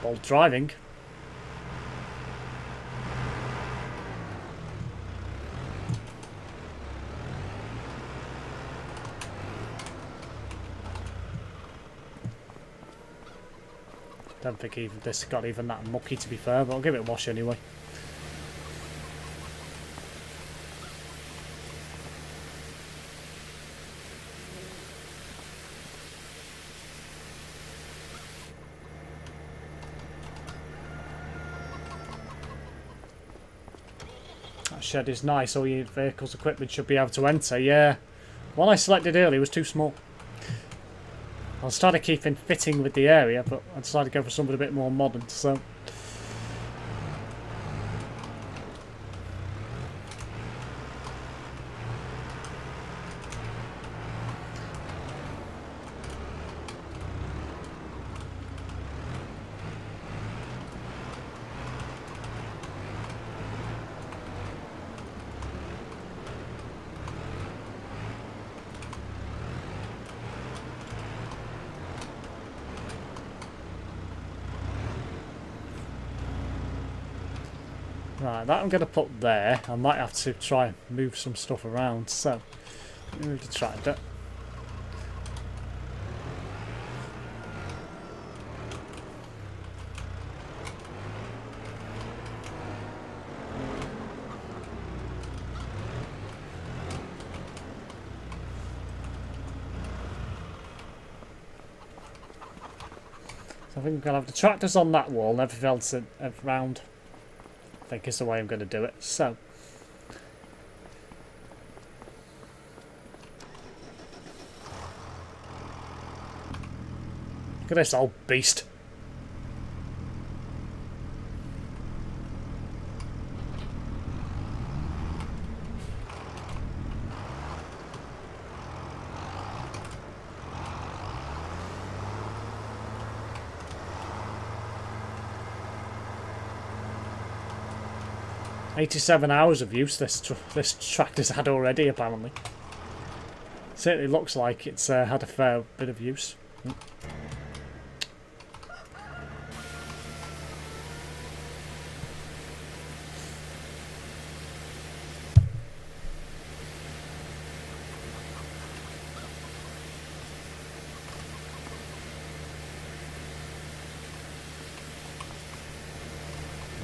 Bold driving. Don't think even this got even that mucky, to be fair, but I'll give it a wash anyway. That shed is nice. All your vehicles equipment should be able to enter. Yeah, one I selected earlier was too small. I started keeping fitting with the area, but I decided to go for something a bit more modern, so. Right, that I'm going to put there. I might have to try and move some stuff around. So, let me move the tractor. So I think I'm going to have the tractors on that wall and everything else around. I think is the way I'm going to do it. So, look at this old beast. "87 hours of use this tractor's had already, apparently. Certainly looks like it's had a fair bit of use.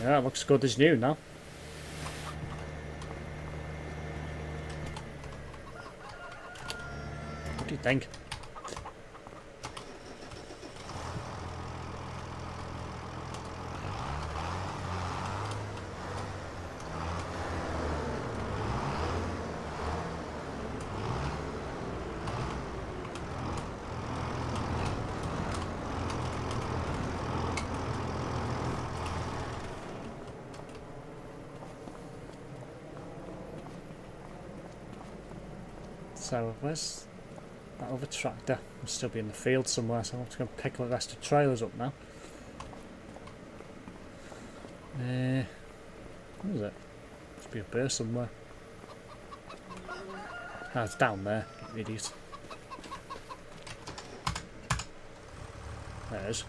Yeah, it looks good as new now. What do you think? So where's that other tractor? Must still be in the field somewhere, so I'm just going to pick the rest of the trailers up now. What is it? Must be up here somewhere. Ah, it's down there, you idiot. There it is.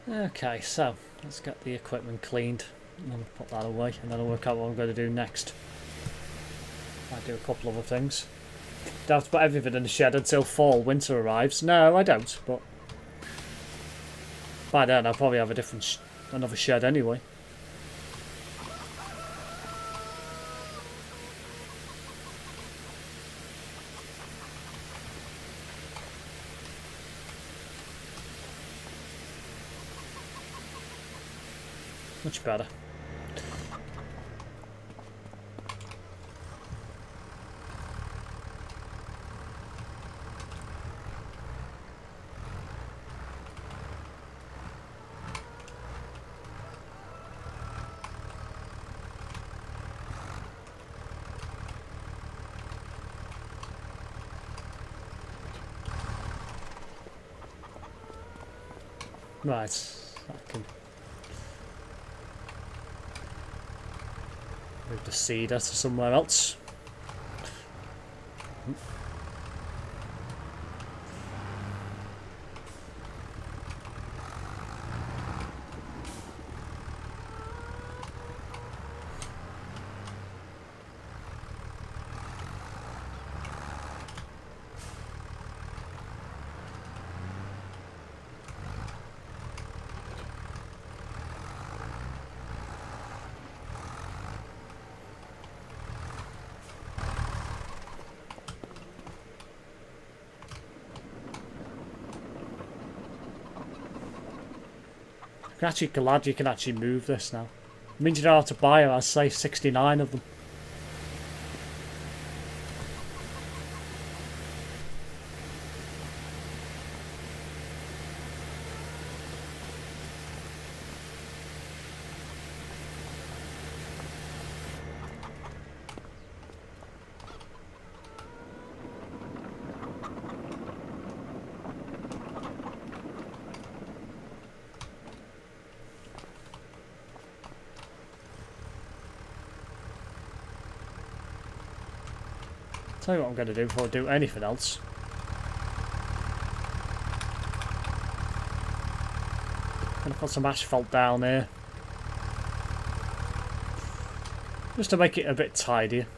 Okay, so let's get the equipment cleaned and then put that away, and then I'll work out what I'm going to do next. Might do a couple other things. Don't have to put everything in the shed until fall, winter arrives. No, I don't, but by then I'll probably have a different, another shed anyway. Much better. Right, I can move the seeder to somewhere else. I'm actually glad you can actually move this now. It means you don't have to buy them, I'd say 69 of them. Tell you what I'm going to do before I do anything else. I'm going to put some asphalt down here. Just to make it a bit tidier.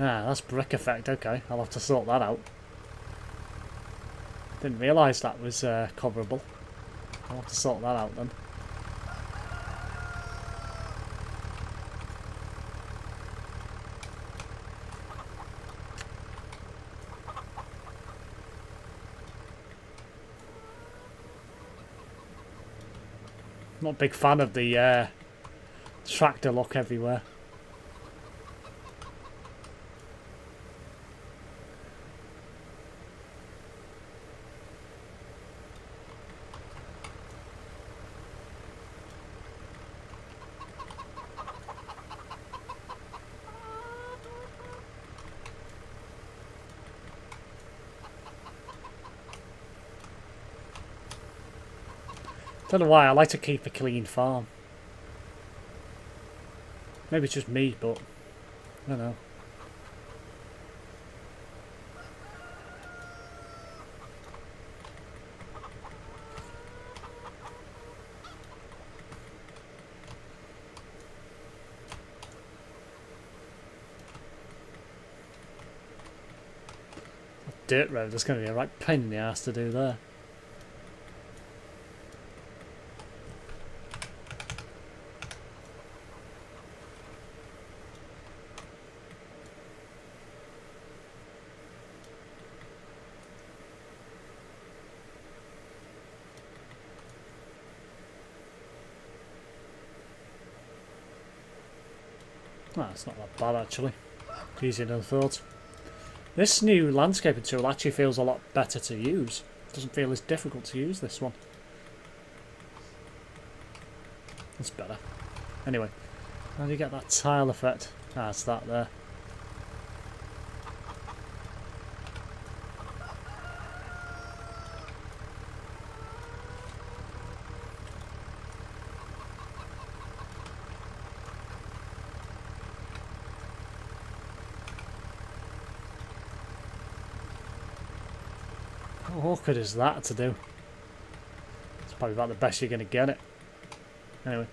Ah, that's brick effect, okay. I'll have to sort that out. Didn't realise that was coverable. I'll have to sort that out then. Not a big fan of the tractor look everywhere. Don't know why, I like to keep a clean farm. Maybe it's just me, but I don't know. Dirt road, there's going to be a right pain in the ass to do there. Oh, it's not that bad actually. Easier than I thought. This new landscaping tool actually feels a lot better to use. It doesn't feel as difficult to use, this one. That's better. Anyway, how do you get that tile effect? Ah, it's that there. How awkward is that to do? It's probably about the best you're going to get it. Anyway.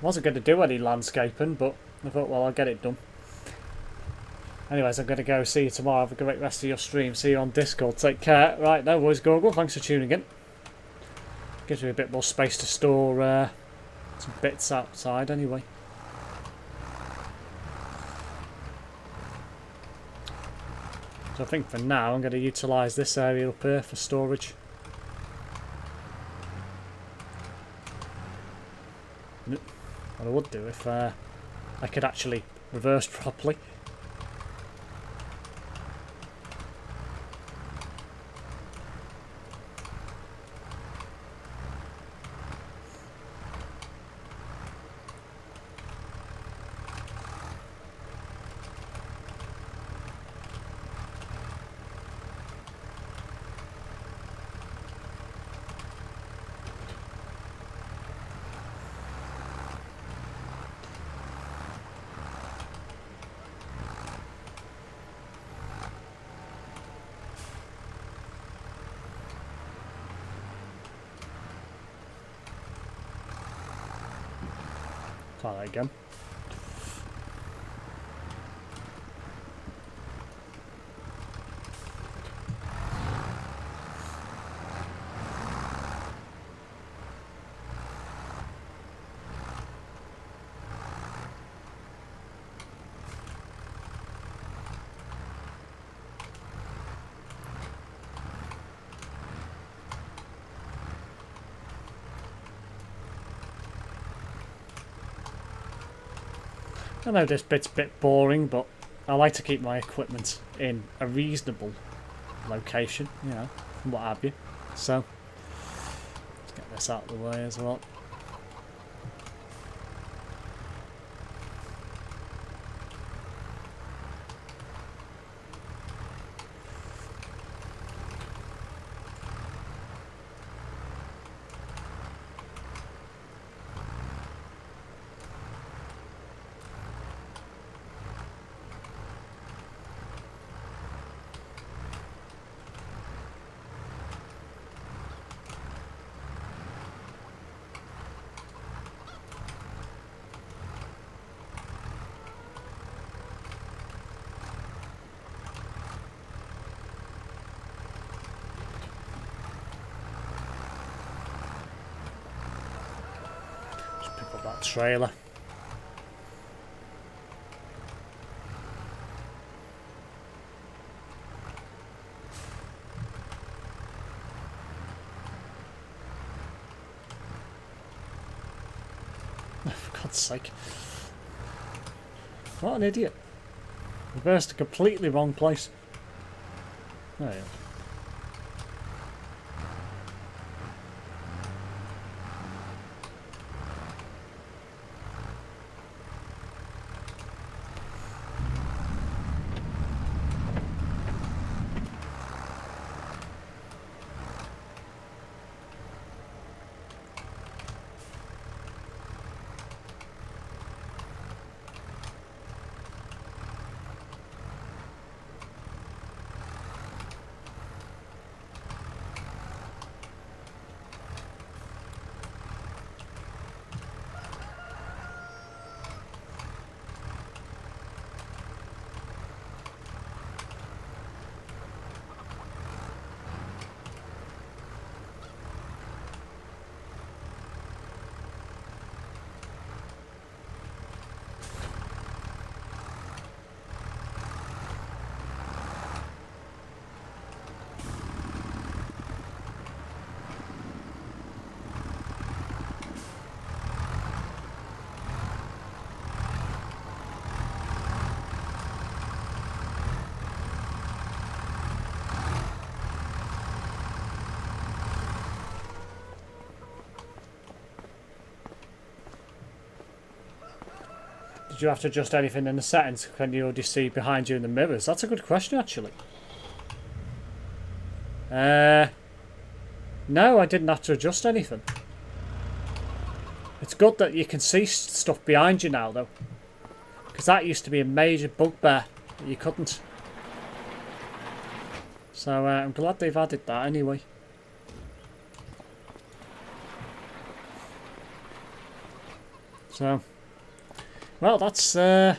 Wasn't going to do any landscaping, but I thought, well, I'll get it done. Anyways, I'm going to go. See you tomorrow. Have a great rest of your stream. See you on Discord. Take care. Right, no worries, Google. Thanks for tuning in. Gives me a bit more space to store some bits outside anyway. So I think for now I'm going to utilise this area up here for storage. What I would do if I could actually reverse properly. Try that again. I know this bit's a bit boring, but I like to keep my equipment in a reasonable location, you know, and what have you. So, let's get this out of the way as well. That trailer. Oh, for God's sake. What an idiot. Reversed a completely wrong place. There you go. Did you have to adjust anything in the settings? Can you already see behind you in the mirrors? That's a good question, actually. No, I didn't have to adjust anything. It's good that you can see stuff behind you now, though. Because that used to be a major bugbear that you couldn't. So I'm glad they've added that anyway. So, well, that's a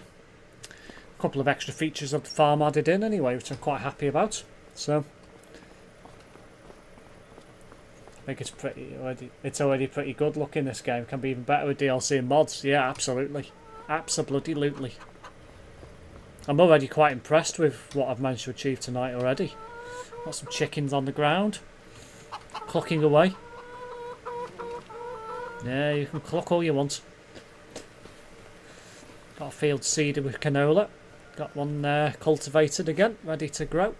couple of extra features of the farm added in anyway, which I'm quite happy about. So, I think it's already pretty good looking. This game can be even better with DLC and mods. Yeah, absolutely, absolutely. I'm already quite impressed with what I've managed to achieve tonight already. Got some chickens on the ground, clucking away. Yeah, you can cluck all you want. Got a field seeder with canola. Got one cultivated again, ready to grow.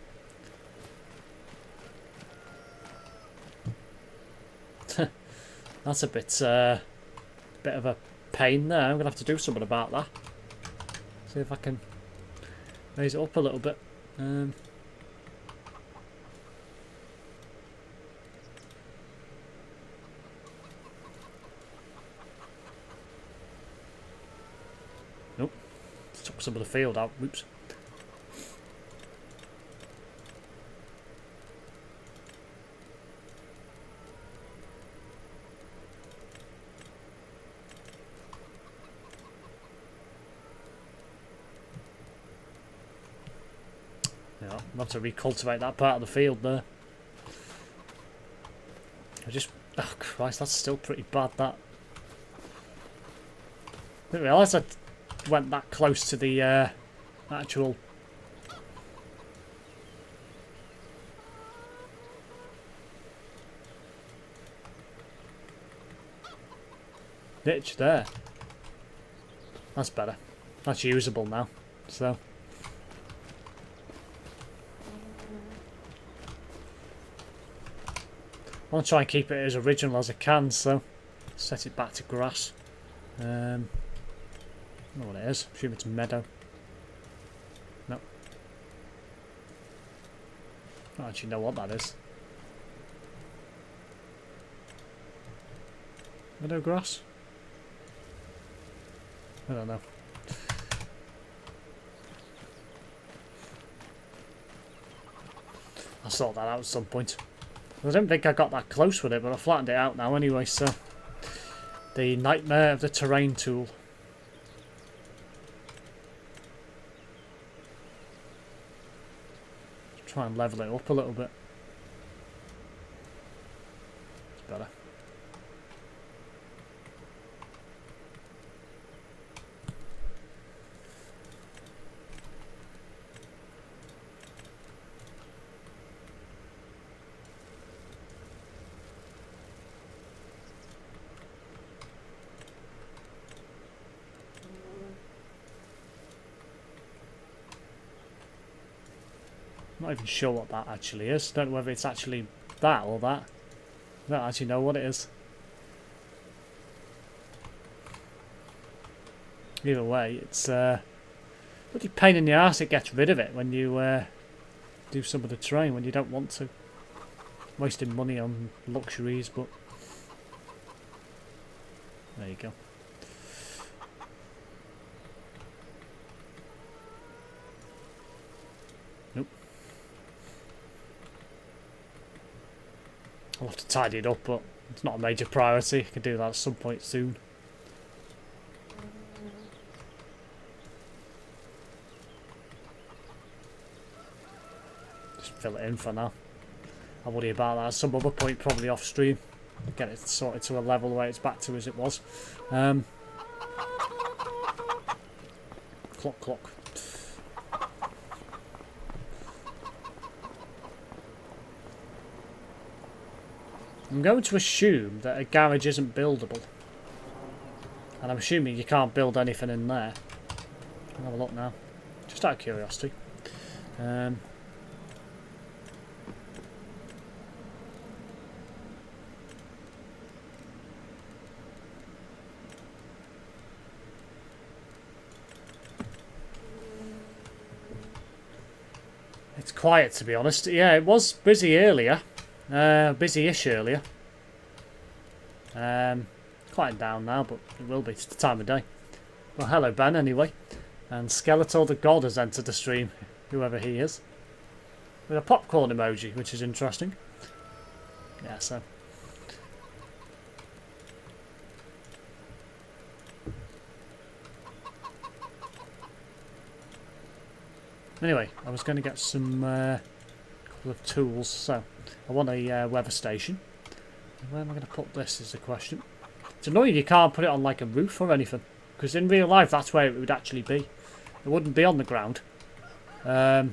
That's a bit of a pain there. I'm gonna have to do something about that. See if I can raise it up a little bit. Nope. Took some of the field out. Oops. Yeah, I'll have to recultivate that part of the field there. Oh Christ, that's still pretty bad, that. I didn't realise I went that close to the actual niche there. That's better. That's usable now. So I want to try and keep it as original as I can, so set it back to grass. I don't know what it is. I assume it's meadow. No. I don't actually know what that is. Meadow grass? I don't know. I'll sort that out at some point. I don't think I got that close with it, but I flattened it out now anyway, so... The Nightmare of the Terrain tool. Try and level it up a little bit. It's better. I'm not even sure what that actually is. Don't know whether it's actually that or that. I don't actually know what it is. Either way, it's a bloody pain in the arse. It gets rid of it when you do some of the terrain when you don't want to. Wasting money on luxuries, but there you go. Nope. I'll have to tidy it up, but it's not a major priority. I can do that at some point soon. Just fill it in for now. I'll worry about that at some other point, probably off stream. Get it sorted to a level where it's back to as it was. Clock. I'm going to assume that a garage isn't buildable. And I'm assuming you can't build anything in there. I'll have a look now. Just out of curiosity. It's quiet, to be honest. Yeah, it was busy earlier. Busy-ish earlier. Quieting down now, but it will be. It's the time of day. Well, hello, Ben, anyway. And Skeletor the God has entered the stream, whoever he is. With a popcorn emoji, which is interesting. Yeah, so... Anyway, I was going to get some couple of tools, so I want a weather station. Where am I going to put this is the question. It's annoying you can't put it on like a roof or anything, because in real life that's where it would actually be. It wouldn't be on the ground. I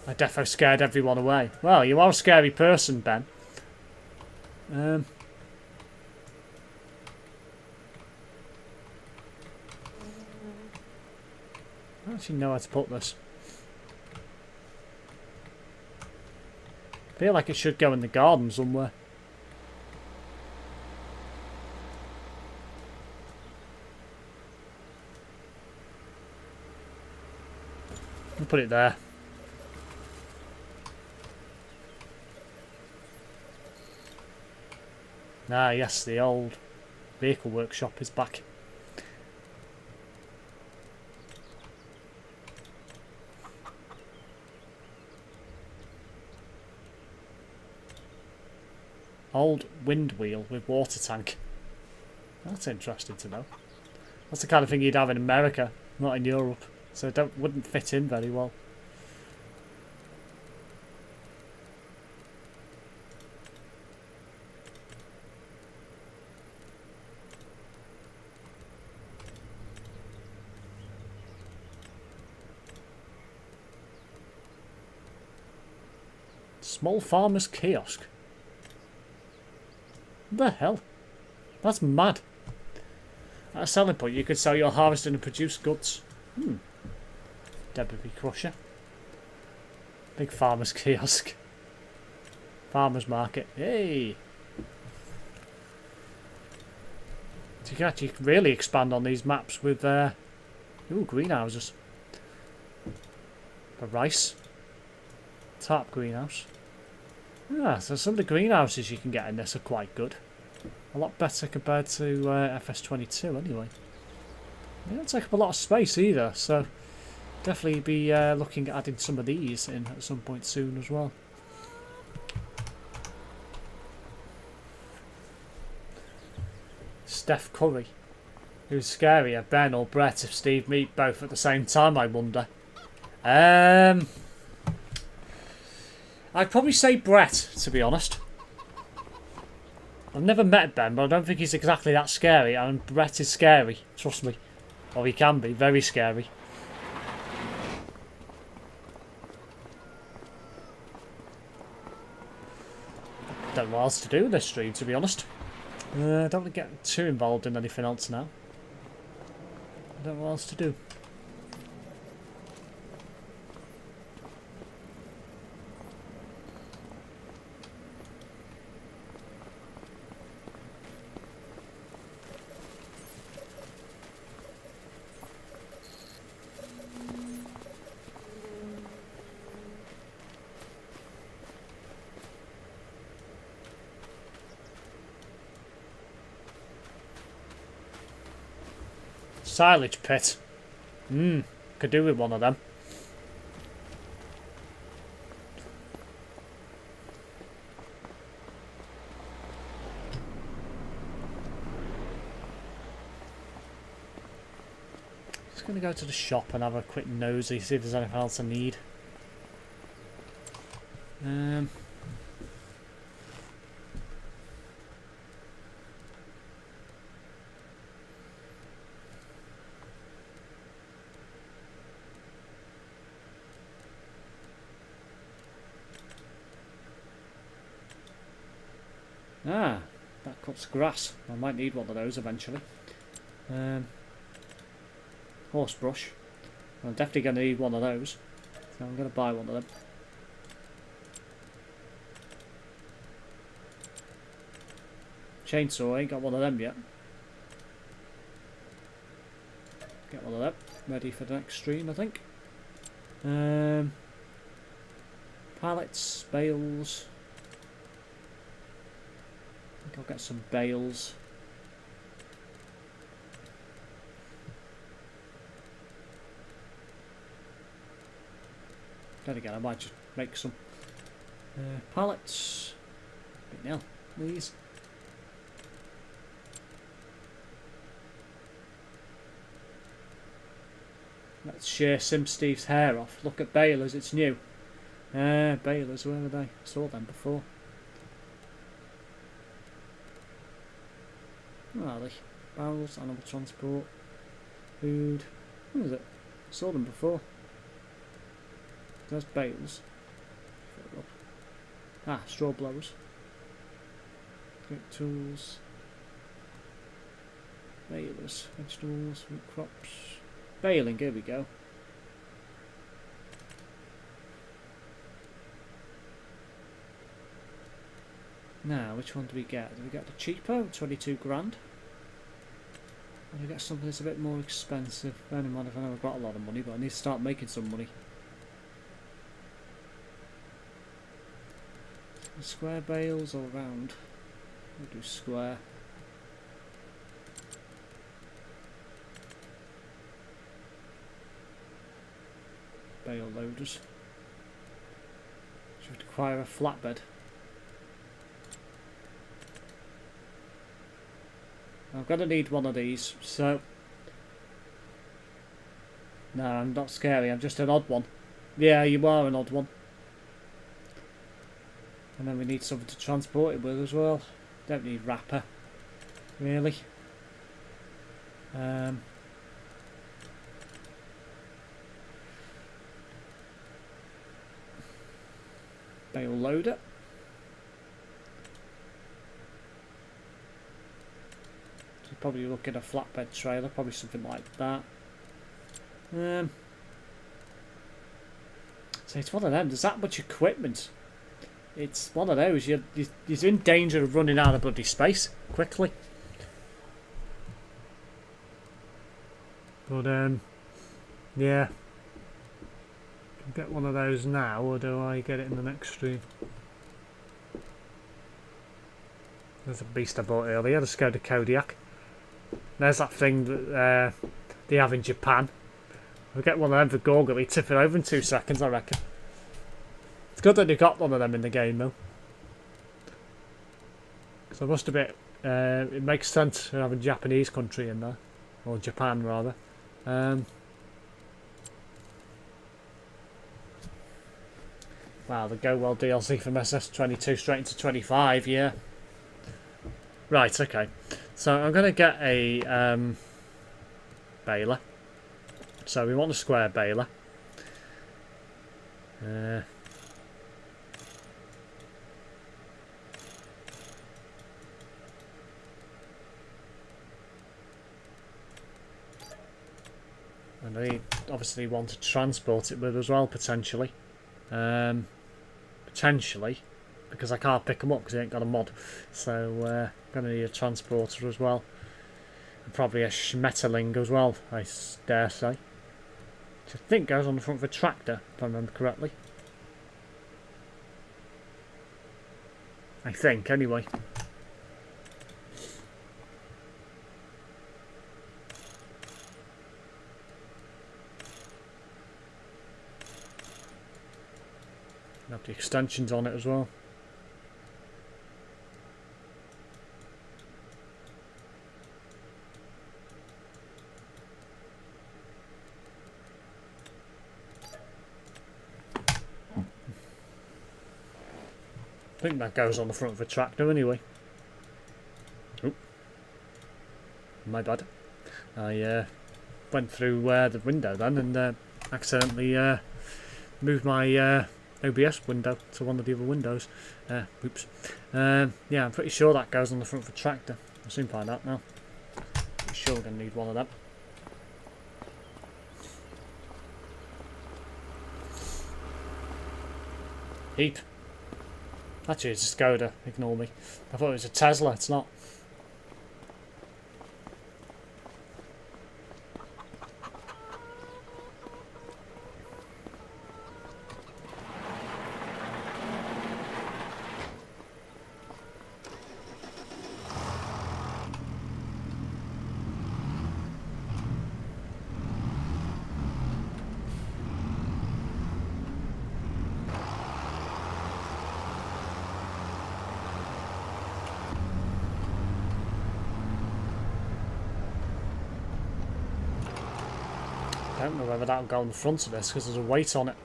defo scared everyone away. Well, you are a scary person, Ben. I don't actually know how to put this. I feel like it should go in the garden somewhere. I'll put it there. Ah, yes, the old vehicle workshop is back. Old wind wheel with water tank. That's interesting to know. That's the kind of thing you'd have in America, not in Europe. So it wouldn't fit in very well. Small farmer's kiosk. What the hell? That's mad. At a selling point, you could sell your harvested and produced goods. Debris crusher. Big farmer's kiosk. Farmer's market. Hey! So you can actually really expand on these maps with greenhouses. For rice. Tarp greenhouse. Ah, so some of the greenhouses you can get in this are quite good. A lot better compared to FS22 anyway. They don't take up a lot of space either, so definitely be looking at adding some of these in at some point soon as well. Steph Curry. Who's scarier, Ben or Brett if Steve meet both at the same time, I wonder? I'd probably say Brett, to be honest. I've never met Ben, but I don't think he's exactly that scary, and Brett is scary, trust me. Or he can be, very scary. Don't know what else to do in this stream, to be honest. I don't want to get too involved in anything else now. I don't know what else to do. Silage pit. Could do with one of them. Just gonna go to the shop and have a quick nosy, see if there's anything else I need. Ah, that cuts grass. I might need one of those eventually. Horse brush. I'm definitely going to need one of those. So I'm going to buy one of them. Chainsaw, I ain't got one of them yet. Get one of them ready for the next stream, I think. Pallets, bales. I think I'll get some bales. Then again, I might just make some pallets. Big nail, please. Let's shear SimSteve's hair off. Look at balers, it's new. Balers, where were they? Saw them before. Where are they? Barrels, animal transport, food. What is it? Saw them before. There's bales. Ah, straw blowers. Great tools. Balers, vegetables, root crops. Baling, here we go. Now, which one do we get? Do we get the cheapo, 22 grand? Or do we get something that's a bit more expensive? Bear in mind, I know I've got a lot of money, but I need to start making some money. Square bales or round? We'll do square. Bale loaders. Should require a flatbed. I'm going to need one of these, so... No, I'm not scary, I'm just an odd one. Yeah, you are an odd one. And then we need something to transport it with as well. Don't need wrapper, really. Bale loader. So probably look at a flatbed trailer, probably something like that. So it's one of them. There's that much equipment. It's one of those. You're in danger of running out of bloody space quickly. But yeah. Get one of those now, or do I get it in the next stream? There's a beast I bought earlier, the Skoda Kodiaq. There's that thing that they have in Japan. I'll get one of them for Gorgly, tip it over in 2 seconds, I reckon. It's good that they got one of them in the game, though. Because I must admit, it makes sense having Japanese country in there. Or Japan, rather. Wow, the Go Well DLC from SS22 straight into 25, yeah. Right, okay. So I'm going to get a baler. So we want a square baler. And I obviously want to transport it with as well, potentially. Potentially, because I can't pick them up because I ain't got a mod. So going to need a transporter as well. And probably a Schmetterling as well, I dare say. Which I think goes on the front of a tractor, if I remember correctly. I think, anyway. Have the extensions on it as well. I think that goes on the front of a tractor anyway. Oop. My bad. I went through the window then and accidentally moved my OBS window to one of the other windows. Oops. Yeah, I'm pretty sure that goes on the front of a tractor. I'll soon find out now. Pretty sure we're going to need one of them. Heat. Actually, it's a Skoda. Ignore me. I thought it was a Tesla. It's not. don't know whether that'll go on the front of this because there's a weight on it.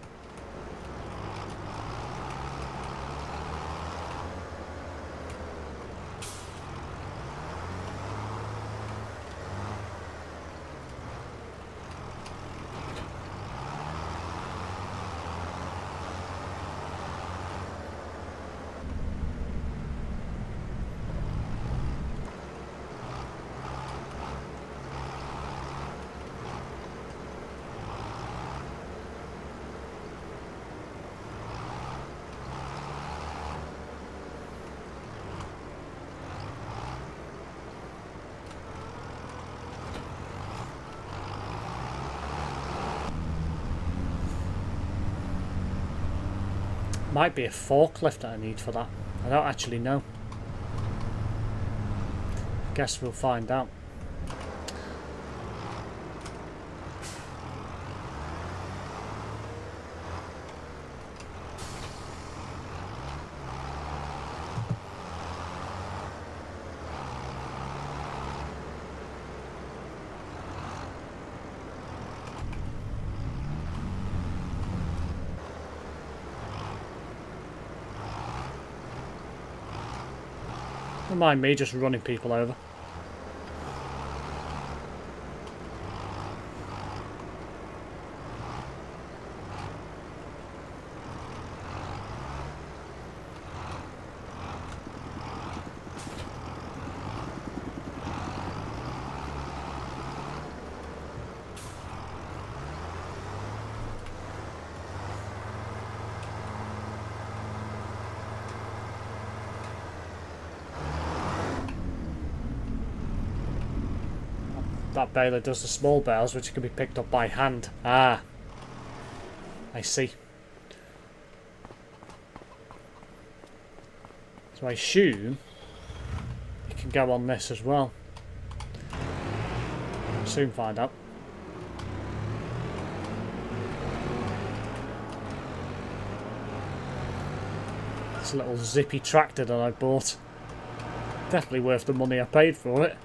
Might be a forklift that I need for that. I don't actually know. Guess we'll find out. Don't mind me just running people over. That baler does the small bales, which can be picked up by hand. Ah, I see. So I assume it can go on this as well. We'll soon find out. This little zippy tractor that I bought. Definitely worth the money I paid for it.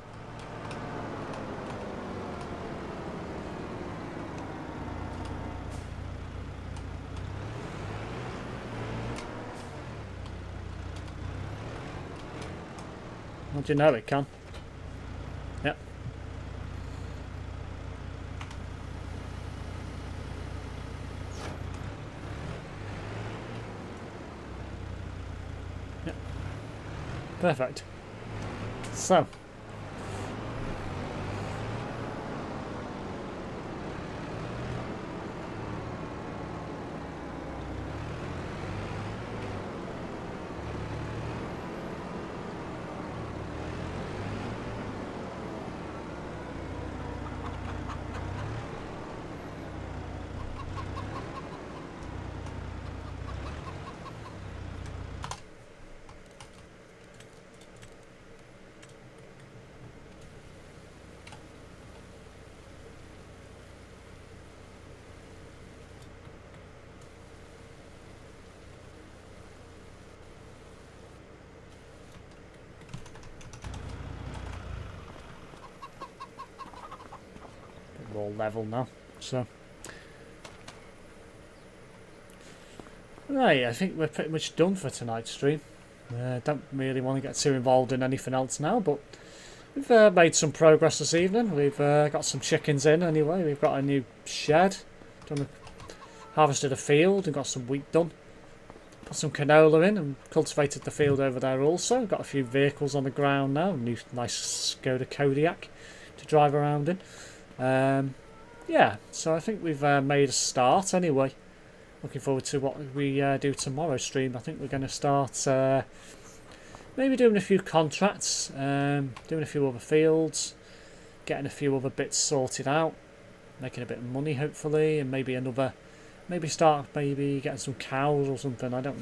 How do you know it can? Yep. Yep. Perfect. So. More level now, so right, I think we're pretty much done for tonight's stream. Don't really want to get too involved in anything else now, but we've made some progress this evening. We've got some chickens in anyway. We've got a new shed, harvested a field and got some wheat done, put some canola in and cultivated the field over there also. Got a few vehicles on the ground now, new nice Skoda Kodiaq to drive around in. Yeah, so I think we've made a start anyway. Looking forward to what we do tomorrow's stream. I think we're going to start maybe doing a few contracts, doing a few other fields, getting a few other bits sorted out, making a bit of money hopefully, and maybe start getting some cows or something. I don't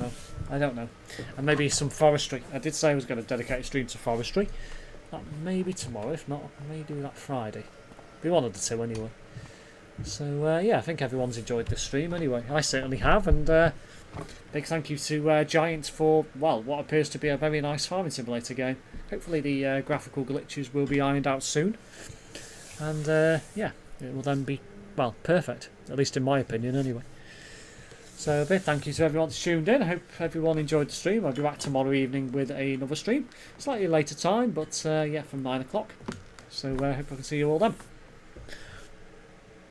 know, and maybe some forestry. I did say I was going to dedicate a stream to forestry. That may be tomorrow. If not, I may do that Friday. Be one of the two anyway. So yeah, I think everyone's enjoyed this stream anyway. I certainly have, and big thank you to Giant for, well, what appears to be a very nice farming simulator game. Hopefully the graphical glitches will be ironed out soon, and yeah, it will then be well, perfect. At least in my opinion, anyway. So a big thank you to everyone who's tuned in. I hope everyone enjoyed the stream. I'll be back tomorrow evening with another stream. Slightly later time, but yeah, from 9 o'clock. So I hope I can see you all then.